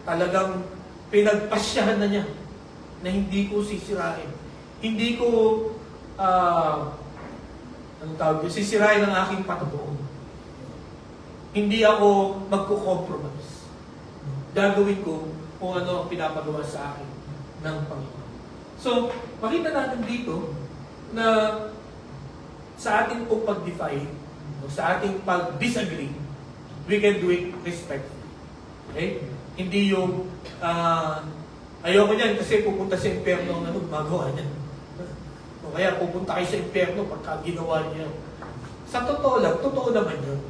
Talagang pinagpasyahan na niya na hindi ko sisirain. Hindi ko sisirain ang aking patutuon. Hindi ako magko-compromise. Gagawin ko kung ano ang pinapagawa sa akin ng Panginoon. So, makita natin dito na sa ating pong pag-defy, sa ating pag-disagree, we can do it respectfully. Okay? Hindi yung ayoko niyan kasi pupunta sa impyerno ang magawa niyan. O kaya pupunta kayo sa impyerno pagka ginawa niyo. Sa totoo lang, totoo naman yun.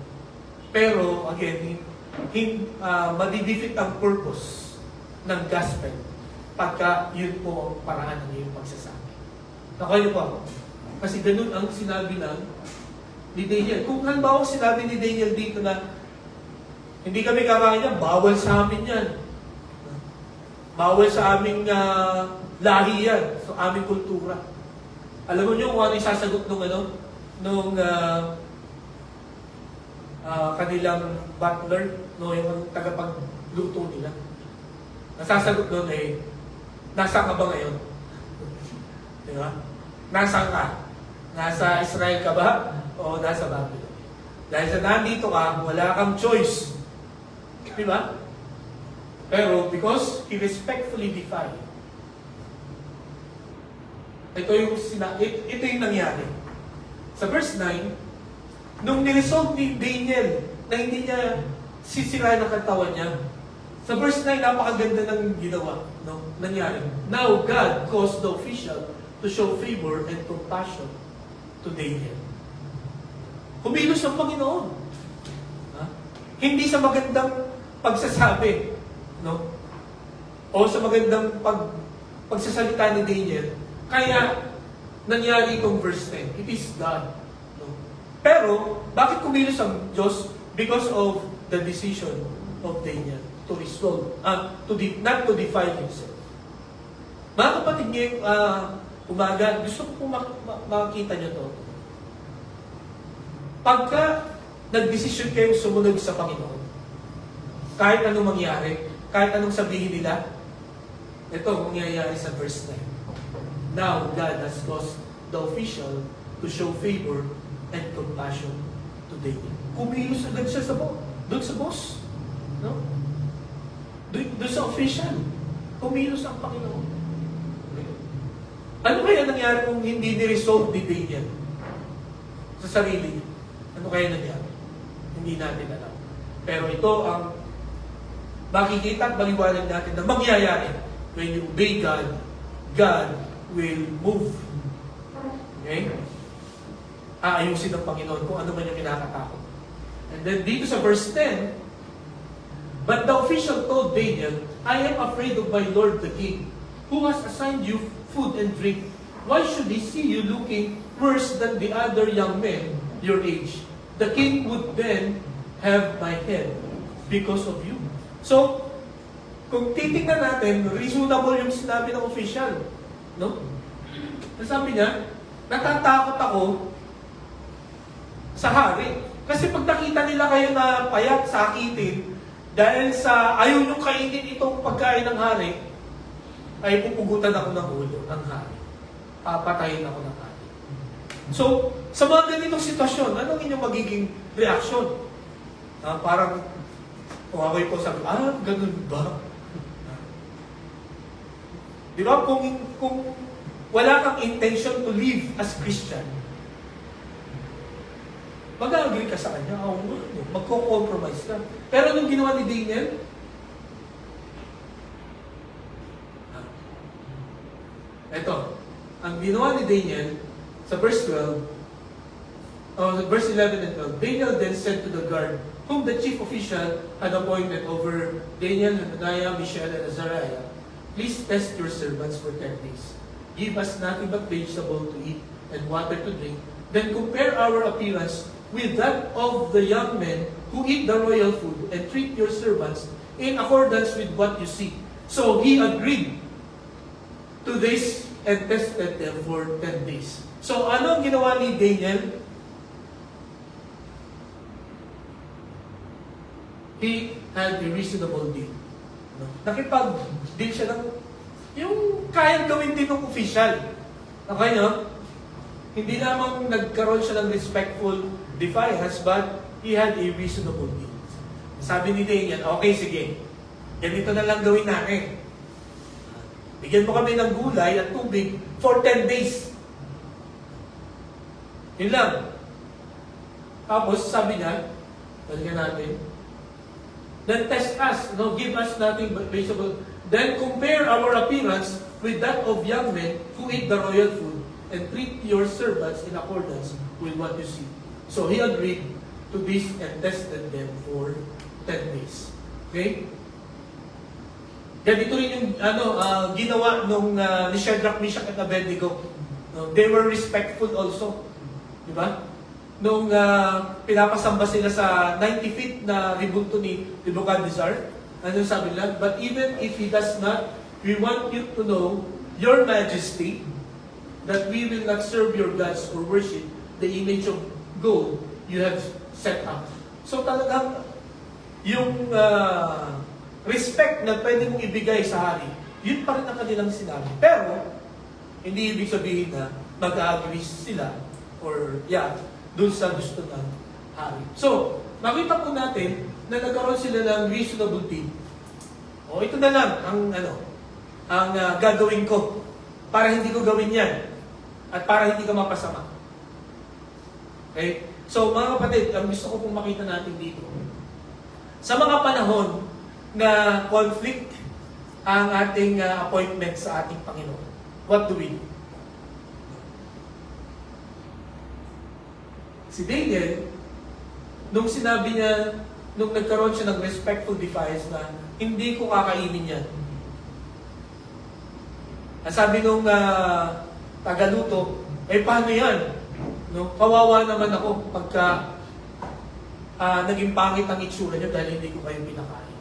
Pero again, madidefeat ang purpose ng gospel pagka yun po ang paraan ng iyong pagsasabi. Nakuha niyo po ako. Kasi ganun ang sinabi ni Daniel. Kung halimbawa sinabi ni Daniel dito na hindi kami kakain yan, bawal sa amin yan. Bawal sa aming lahi yan, sa aming kultura. Alam mo nyo kung ano yung sasagot nung kanilang butler, yung tagapagluto nila. Nasasagot doon nasaan ka ba ngayon? Di ba? Nasaan ka? Nasa Israel ka ba? O nasa Babylon? Dahil sa nandito ka, wala kang choice. Di ba? Pero because he respectfully defied, ito yung nangyari. Sa verse 9, nung niresolve ni Daniel na hindi niya sisirain ang katawan niya, sa verse 9, napakaganda ng ginawa, no? Nangyari. Now God caused the official to show favor and compassion to Daniel. Kumilos ang Panginoon. Ha? Hindi sa magandang pagsasabi, no? O sa magandang pagsasalita ni Daniel. Kaya, nangyari itong verse 10. It is God. No? Pero, bakit kumilos ang Diyos? Because of the decision of Daniel to resolve, not to defile himself. Mga kapatid ngayong umaga, gusto ko makita niyo to. Pagka nagdesisyon kayong sumunod sa Panginoon, kahit anong mangyari, kahit anong sabihin nila, ito mangyayari sa verse 9. Now, God has caused the official to show favor and compassion to David. Kumilos agad siya doon sa boss. No? Doon sa official. Kumilos ang Panginoon. Ano kaya nangyari kung hindi ni-resolve ni Daniel sa sarili niya? Ano kaya nangyari? Hindi natin alam. Pero ito ang makikita at maliwanag natin na mangyayari. When you obey God, God will move. Okay? Aayusin ng Panginoon kung ano man yung kinakatakot. And then dito sa verse 10, but the official told Daniel, I am afraid of my lord the king, who has assigned you food and drink. Why should he see you looking worse than the other young men your age? The king would then have my head because of you. So, kung titingnan natin, reasonable yung sinabi ng official. No? Sabi niya, natatakot ako sa hari. Kasi pag nakita nila kayo na payat, sakitin, dahil sa ayaw nyo kainin itong pagkain ng hari, ay pupugutan ako ng ulo ng hari. Papatayin ako ng hari. So, sa mga ganitong sitwasyon, anong inyong magiging reaksyon? Parang, kung ako'y po sabi, ganun ba? Di ba? Kung wala kang intention to live as Christian, mag-agree ka sa kanya, magko-compromise ka. Pero nung ginawa ni Daniel, ito, ang ginawa ni Daniel, sa verse 12, verse 11 and 12, Daniel then said to the guard, whom the chief official had appointed over Daniel, Hananiah, Mishael, and Azariah, please test your servants for 10 days. Give us nothing but vegetable to eat and water to drink. Then compare our appearance with that of the young men who eat the royal food and treat your servants in accordance with what you see. So he agreed to this and tested them for 10 days. So ano ang ginawa ni Daniel? He had a reasonable deal. Nakipag-deal siya ng yung kayang gawin din ng official. Okay, no? Hindi lamang nagkaroon siya ng respectful defiance, but he had a reasonable deal. Sabi ni Daniel, okay, sige. Ganito na lang gawin natin. Bigyan mo kami ng gulay at tubig for 10 days. Yun lang. Tapos, sabi niya, balikan natin, then test us, give us nothing but vegetable. Then compare our appearance with that of young men who eat the royal food and treat your servants in accordance with what you see. So he agreed to this and tested them for 10 days. Okay? Ganito rin yung ginawa nung ni Shadrach, Meshach, and Abednego. They were respectful also. Di ba? Nung pinapasamba sila sa 90 feet na ribunto ni Nebuchadnezzar, ano sabi nila? But even if he does not, we want you to know, your majesty, that we will not serve your gods or worship the image of gold you have set up. So talagang yung respect na pwede mong ibigay sa hari, yun pa rin ang kanilang sinabi. Pero, hindi ibig sabihin na mag-agree sila or dun sa gusto ng hari. So, makita po natin na nagkaroon sila ng reasonable deal. O ito na lang ang gagawin ko para hindi ko gawin yan at para hindi ka mapasama. Okay? So mga kapatid, ang gusto ko pong makita natin dito, sa mga panahon na conflict ang ating appointment sa ating Panginoon, what do we do? Si Daniel, nung sinabi niya, nung nagkaroon siya ng respectful defiance na hindi ko kakainin yan. Ang sabi nung tagaluto, paano yan? No? Kawawa naman ako pagka naging pangit ang itsura niya dahil hindi ko kayo pinakain.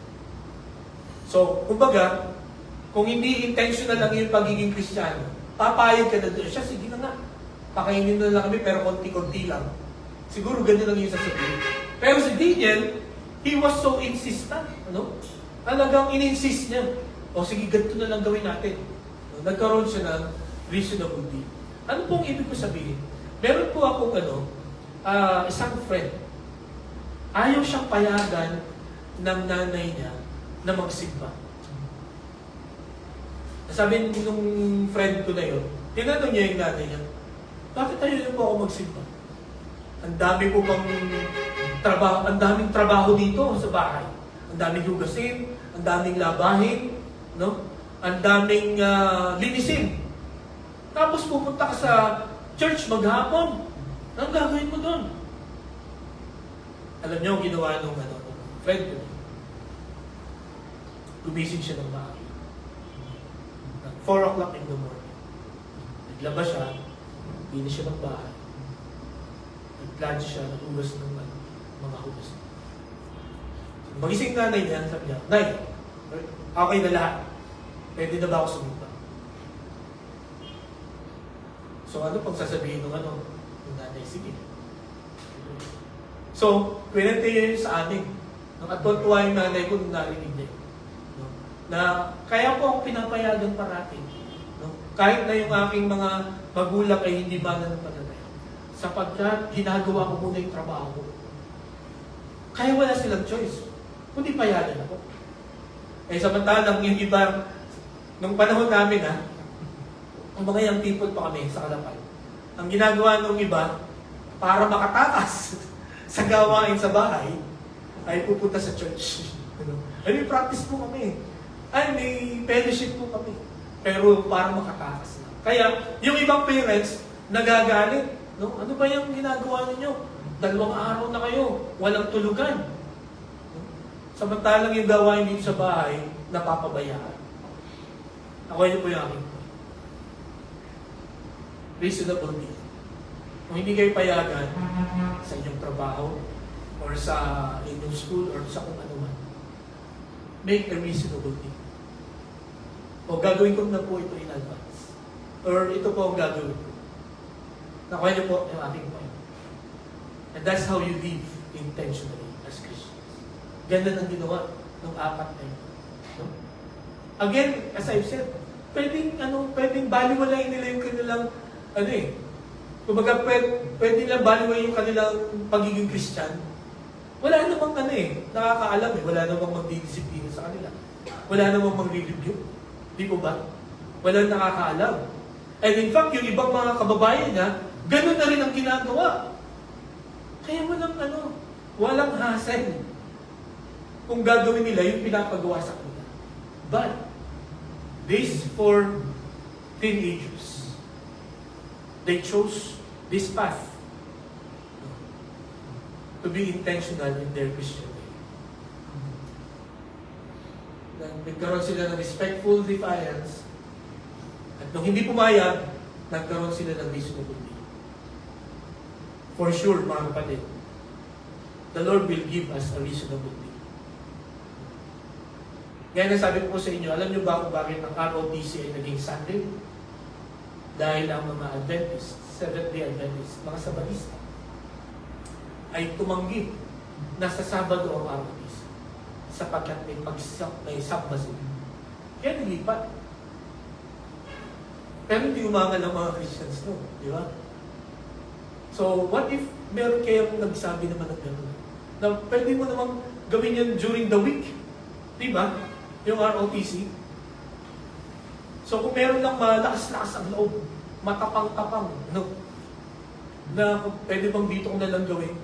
So, kumbaga, kung hindi intentional lang yung pagiging Kristiyano, papayag ka na doon. Siya, sige na nga, pakainin na lang kami pero konti-konti lang. Siguro ganyan lang yung sasabihin. Pero si Daniel, he was so insistent. Talagang in-insist niya. O sige, ganito na lang gawin natin. Nagkaroon siya ng reasonable deal. Ano pong ibig ko sabihin? Meron po akong isang friend. Ayaw siyang payagan ng nanay niya na magsimba. Sabi nung friend ko na yun, tinanong niya yung nanay niya, bakit ayaw po ako magsimba? Ang dami po pang trabaho, ang daming trabaho dito sa bahay. Ang daming hugasin, ang daming labahin, no? Ang daming linisin. Tapos pupunta ka sa church maghapon. Anong gagawin mo doon? Alam niyo ang ginawa nung friend ko. Gumising siya ng maaga. 4 o'clock in the morning. Naglaba siya, linis siya ng bahay. Nag-lunch siya, nag-ugas ng mga hugas. Magising nanay niya, sabi niya, Nay, okay na lahat. Pwede na ba ako sumimba? So ano pang sasabihin ng ng nanay? Sige. So, kwento niya yun sa amin. Nakatuwa yung nanay ko nung narinig niya. No? Na kaya po ako pinapayagan parati. No? Kahit na yung aking mga magulang ay hindi ba ng pananay. Sapagkat ginagawa ko muna yung trabaho ko. Kaya wala silang choice. Kundi payagan ako. Samantalang yung iba, nung panahon namin ang mga young people pa kami sa Kalapay. Ang ginagawa ng iba, para makatakas sa gawain sa bahay, ay pupunta sa church. May practice po kami. May fellowship po kami. Pero para makatakas lang. Kaya, yung ibang parents, nagagalit. No? Ano ba yung ginagawa ninyo? 2 araw na kayo, walang tulugan. Samantalang yung gawain dito sa bahay, napapabayaan. Ako yun po yung aking point. Reasonable deal. Kung hindi kayo payagan sa inyong trabaho, or sa inyong school, or sa kung ano man, make a reasonable deal. O gagawin ko na po ito in advance. Or ito po ang gagawin ko. Nakuha niyo po yung aking point. And that's how you live intentionally as Christians. Ganda ng ginawa ng 4 na yun. No? Again, as I've said, pwedeng baliwalayin nila yung kanilang, kumbaga pwede nilang baliwalayin yung kanilang pagiging Christian. Wala namang nakakaalam wala namang magdidisiplina sa kanila. Wala namang magre-review. Di po ba? Walang nakakaalam. And in fact, yung ibang mga kababayan niya, ganun na rin ang ginagawa. Kaya walang hassle kung gagawin nila yung pinapagawa sa kanila. But, this for teenagers, they chose this path to be intentional in their Christian way. Nagkaroon sila ng respectful defiance, at nung hindi pumayag, nagkaroon sila ng reasonable deal. For sure, mga kapatid, the Lord will give us a reasonable deal. Kaya nasabi ko po sa inyo, alam niyo ba kung bakit ang ROTC ay naging Sunday? Dahil ang mga Adventist, Seventh-day Adventist, mga Sabadista, ay tumanggi na sa Sabado ang ROTC sapagkat may Sabba sila. Kaya nilipat. Pero hindi umangal ang mga Christians, no? Di ba? So, what if meron kayong nagsabi naman ng gano'n? Na pwede mo namang gawin yan during the week. Di ba? Yung ROTC. So kung meron lang malakas-lakas ang loob, matapang-tapang, no? Na pwede bang dito ko na lang gawin?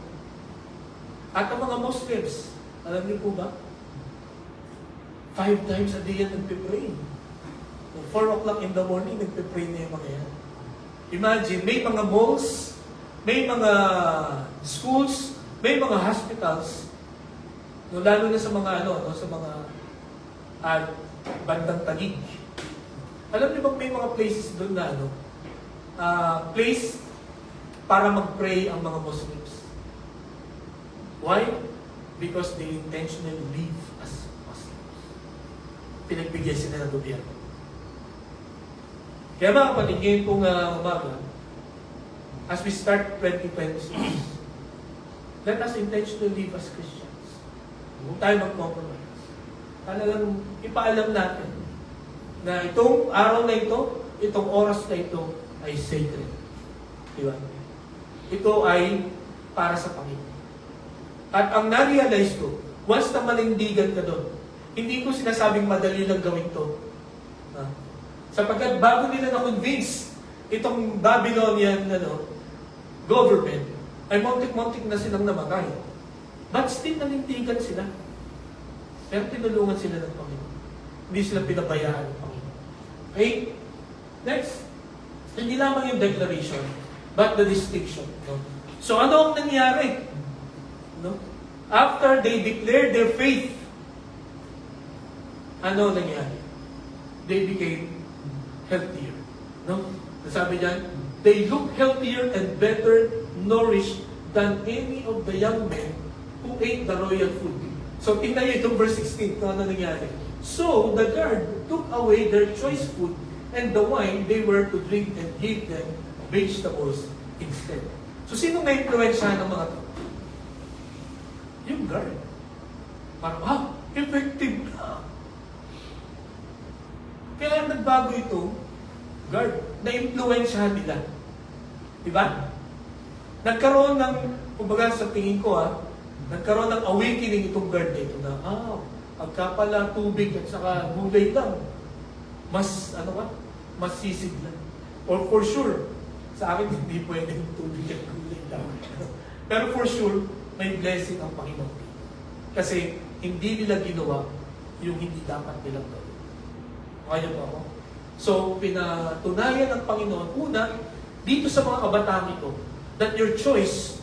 At ang mga Muslims, alam niyo po ba? 5 times a day yan nagpipray. 4 o'clock in the morning, nagpipray na yung mga yan. Imagine, may mga malls, may mga schools, may mga hospitals, no, lalo na sa mga sa mga bandang Taguig. Alam niyo bang may mga places doon na place para mag-pray ang mga Muslims? Why? Because they intentionally live as Muslims. Pinagbigyan sila ng gobyerno. Kaya mga kapatid, ngayon pong umaga, as we start 2026, let us intentionally live as Christians. Huwag tayo mag-compromise. Talagang ipaalam natin na itong araw na ito, itong oras na ito ay sacred. Diba? Ito ay para sa Panginoon. At ang na-realize ko, once na manindigan ka doon, hindi ko sinasabing madali lang gawin to. Sapagkat bago nila na-convince itong Babylonian government, ay montik-montik na silang namatay. But still nanindigan sila. Pero tinulungan sila ng Panginoon. Hindi sila pinabayaan ng Panginoon. Okay? Next. Hindi lamang yung declaration, but the distinction. No? So ano ang nangyari? No? After they declared their faith, ano nangyari? They became healthier. No? Sabi diyan, they look healthier and better nourished than any of the young men who ate the royal food. So tingnan niyo itong verse 16, ano nangyari? So the guard took away their choice food and the wine they were to drink and gave them vegetables instead. So sino na-influensya ng mga to? Yung guard. Parang, effective na. Kaya nagbago ito, guard, na-influensyahan nila. Diba? Nagkaroon ng, kumbaga sa tingin ko nagkaroon ng awakening itong guard na ito na, pagka pala tubig at saka gulay lang, mas sisig lang. Or for sure, sa akin hindi pwedeng tubig at gulay lang. Pero for sure, may blessing ang Panginoon. Kasi hindi nila ginawa yung hindi dapat nilang gawin. Kaya po ako? So, pinatunayan ng Panginoon, una, dito sa mga kabataan ito, that your choice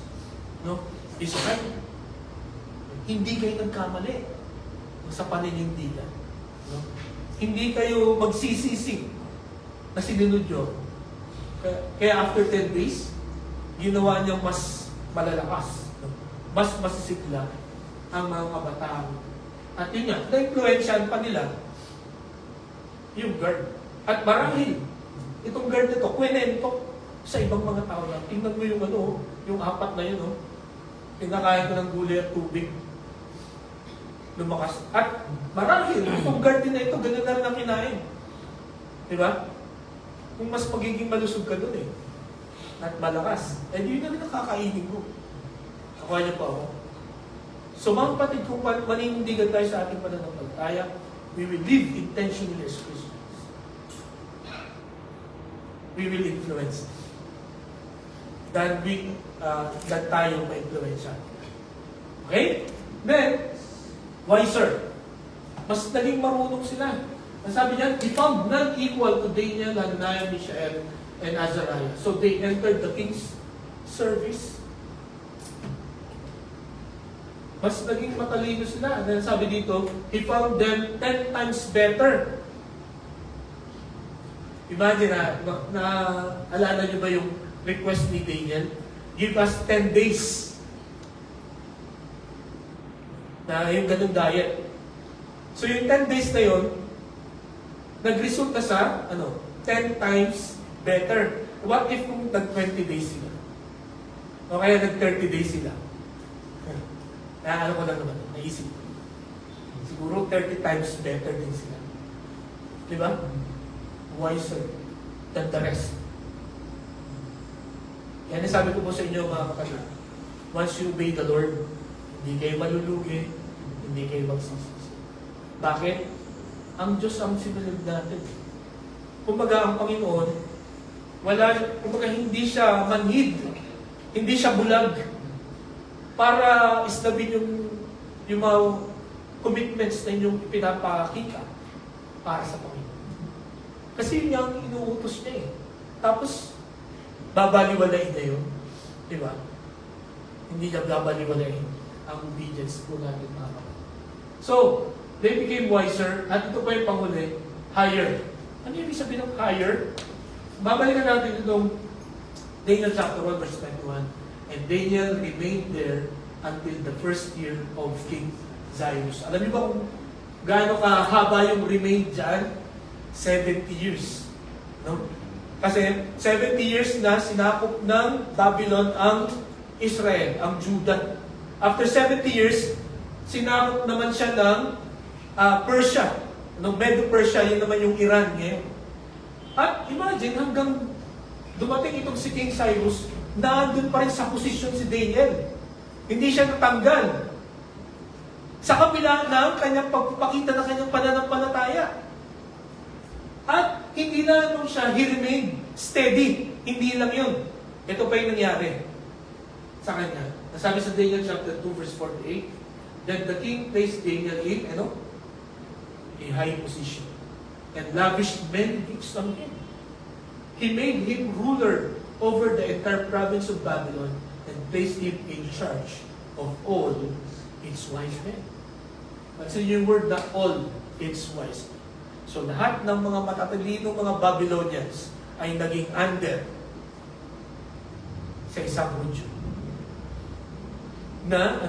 is right. Hindi kayo nagkamali sa paninindigan. No? Hindi kayo magsisisi na sinunod nyo. Kaya after 10 days, ginawa niyang mas malalakas. No? Mas masisigla ang mga kabataan. At yun nga, na-influensyahan pa nila yung guard. At marahil, itong guard nito, kwento sa ibang mga tao na. Tingnan mo yung yung 4 na yun, pinakain ko ng gulay at tubig. Lumakas. At marahil, itong guard din na ito, ganun na rin ang kinain. Diba? Kung mas magiging malusog ka dun at malakas, yun na rin nakakainin ko. Nakuha niyo pa ako. So mga kapatid, kung manindigan tayo sa ating pananampalataya, we will live intentionally as Christians. We will influence than tayo ma-influensya. Okay? Then, wiser. Mas naging marunong sila. Ang sabi niya, he found none equal to Daniel, Hananiah, Mishael, and Azariah. So they entered the king's service. Mas naging matalino sila. And then sabi dito, he found them 10 times better. Imagine alala niyo ba yung request ni Daniel? Give us 10 days na yung ganung diet. So yung 10 days na yun, nag-resulta sa 10 times better. What if kung nag-20 days sila? O kaya nag-30 days sila? Ko lang naman, naisip ko. Siguro 30 times better din sila. Diba? Wiser than the rest. Yan ang sabi ko po sa inyo mga kapatid. Once you obey the Lord, hindi kayo malulugi, hindi kayo magsisisi. Bakit? ang Diyos ang sinunod natin. Kumbaga, ang Panginoon, kumbaga hindi siya manhid, hindi siya bulag para islabin yung mga commitments na inyong ipinapakita para sa Panginoon. Kasi yun yung inuutos niya eh. Tapos, babaliwalain na yun. Di ba? Hindi niya babaliwalain ang obedience po natin mga kapatid. So, they became wiser, at ito pa yung panghuli, higher. Ano yung ibig sabihin ng higher? Babalikan natin itong Daniel chapter 1 verse 21. And Daniel remained there until the first year of King Cyrus. Alam niyo ba kung gaano kahaba yung remain dyan? 70 years. No? Kasi 70 years na sinakop ng Babylon ang Israel, ang Judah. After 70 years, sinakop naman siya ng Persia. Medo-Persia, yun naman yung Iran ngayon. At imagine, hanggang dumating itong si King Cyrus, naandun pa rin sa posisyon si Daniel. Hindi siya natanggal. Sa kabila ng kanyang pagpapakita ng kanyang pananampalataya. At hindi lang siya, he remained steady. Hindi lang yun. Ito pa yung nangyari sa kanya. Nasabi sa Daniel chapter 2 verse 48, that the king placed Daniel in, a high position and lavished many gifts on him. He made him ruler over the entire province of Babylon and placed him in charge of all its wise men. That's yung word na all its wise men. So lahat ng mga matatalinong mga Babylonians ay naging under sa isang Hudyo na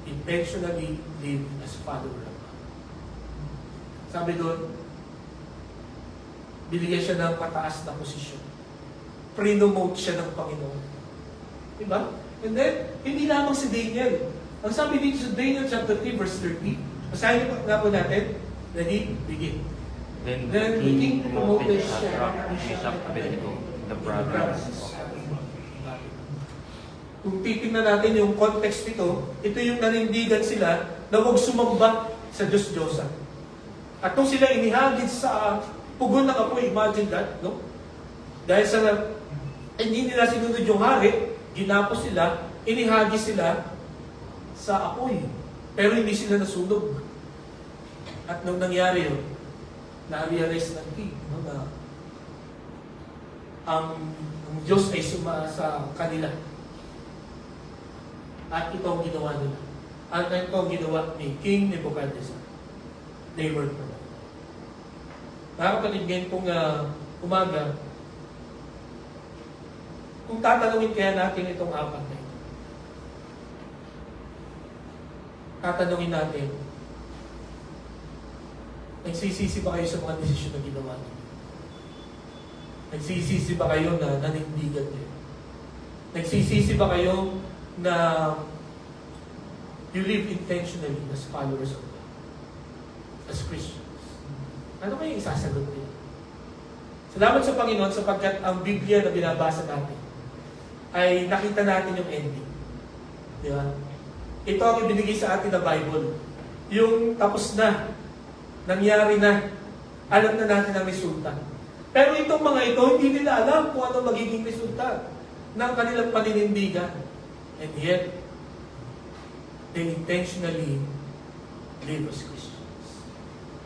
intentionally live as follower of God. Sabi doon, binigyan siya ng mataas na posisyon. Prinomote siya ng Panginoon. Diba? And then, hindi lamang si Daniel. Ang sabi dito sa Daniel chapter 3 verse 30, basahin niyo nga po natin. Ready? Begin. Then the king promoted Shadrach, Meshach, Abednego, the province. Kung titingnan natin yung context nito, ito yung nanindigan sila na huwag sumamba sa Diyos-Diyosan. At kung sila inihagid sa pugon ng apoy, imagine that, no? Dahil sa hindi nila sinunod yung hari, ginapos sila, inihagi sila sa apoy. Pero hindi sila nasunog. At nung nangyari yun, na-realize ng king, na ang Diyos ay suma sa kanila. At ito ang ginawa nila. At ito ang ginawa ni King Nebuchadnezzar. They were promoted. Mga kapatid, ngayon pong umaga, kung tatanungin kaya natin itong apat na ito, tatanungin natin, nagsisisi ba kayo sa mga desisyon na ginawa niyo? Nagsisisi ba kayo na nanindigan niyo? Nagsisisi ba kayo na you live intentionally as followers of God, as Christians? Ano kayo isasagot niyo? Salamat sa Panginoon sapagkat ang Biblia na binabasa natin ay nakita natin yung ending. Di ba? Ito ang ibinigay sa atin na Bible. Yung tapos na, nangyari na, alam na natin ang resulta. Pero itong mga ito, hindi nila alam kung ano magiging resulta ng kanilang paninindigan. And yet, they intentionally live as Christians.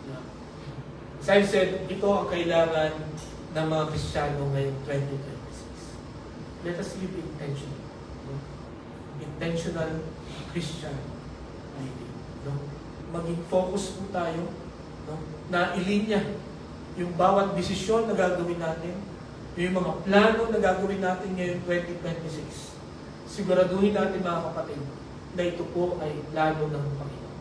Yeah. As I've said, ito ang kailangan ng mga Kristiyano ngayong 2026. Let us live intentionally. No? Intentional Christian living. No? Maging focus po tayo, no? Na ilinya yung bawat desisyon na gagawin natin, yung mga plano na gagawin natin ngayong 2026. Siguraduhin natin mga kapatid na ito po ay plano ng Panginoon.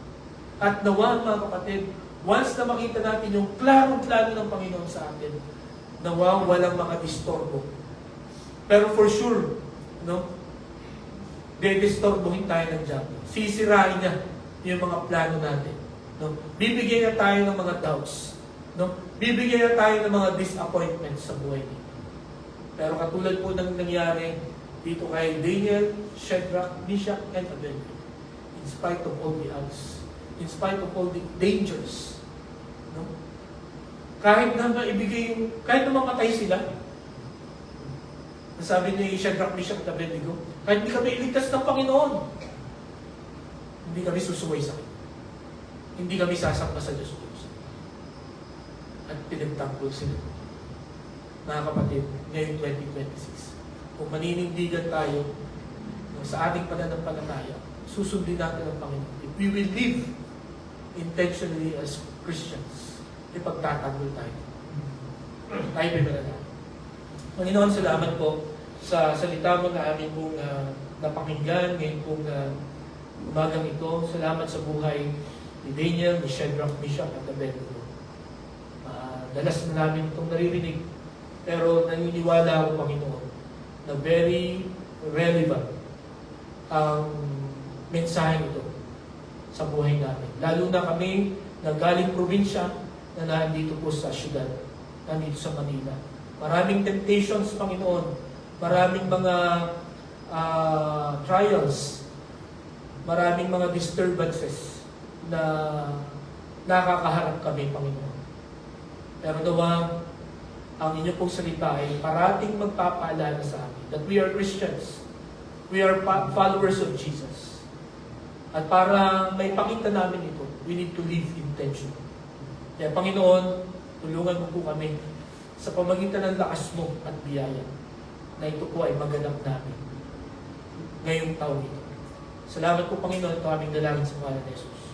At nawa mga kapatid, once na makita natin yung klarong plano ng Panginoon sa atin, nawa walang makadistorbo. Pero for sure, no, dedistorbohin tayo ng diablo. Sisirain niya yung mga plano natin. No? Bibigyan niya tayo ng mga doubts. No? Bibigyan niya tayo ng mga disappointments sa buhay niya. Pero katulad po ng nangyari dito kay Daniel, Shadrach, Meshach, and Abednego, in spite of all the odds, in spite of all the dangers, No? Kahit na kahit na mamatay sila, sabi ni Shadrach, Meshach, at Abednego, kahit hindi kami iligtas ng Panginoon, hindi kami susuway sa Kanya. Hindi kami sasamba sa Diyos. At pinagtanggol sila. Mga kapatid, ngayong 2026, kung maninindigan tayo sa ating pananampalataya, susundin natin ang Panginoon. If we will live intentionally as Christians, ipagtatanggol tayo. Tayo pinalala. Panginoon, salamat po sa salita mo na amin pong napakinggan ngayon pong umagang ito. Salamat sa buhay ni Daniel, ni Shadrach, Meshach, at Abednego. Dalas na namin itong naririnig, pero naniniwala ako, Panginoon, na very relevant ang mensahe ito sa buhay namin. Lalo na kami na galing probinsya na nandito po sa syudad, nandito sa Manila. Maraming temptations, Panginoon. Maraming mga trials. Maraming mga disturbances na nakakaharap kami, Panginoon. Pero nawa, ang inyo pong salita ay parating magpapaalala sa amin that we are Christians. We are followers of Jesus. At para may pakita namin ito, we need to live intentionally. Kaya Panginoon, tulungan mo po kami sa pamagitan ng lakas mo at biyaya na ito po ay maganap namin ngayong taon ito. Salamat po, Panginoon, ito aming dalangin sa pangalan ni Jesus.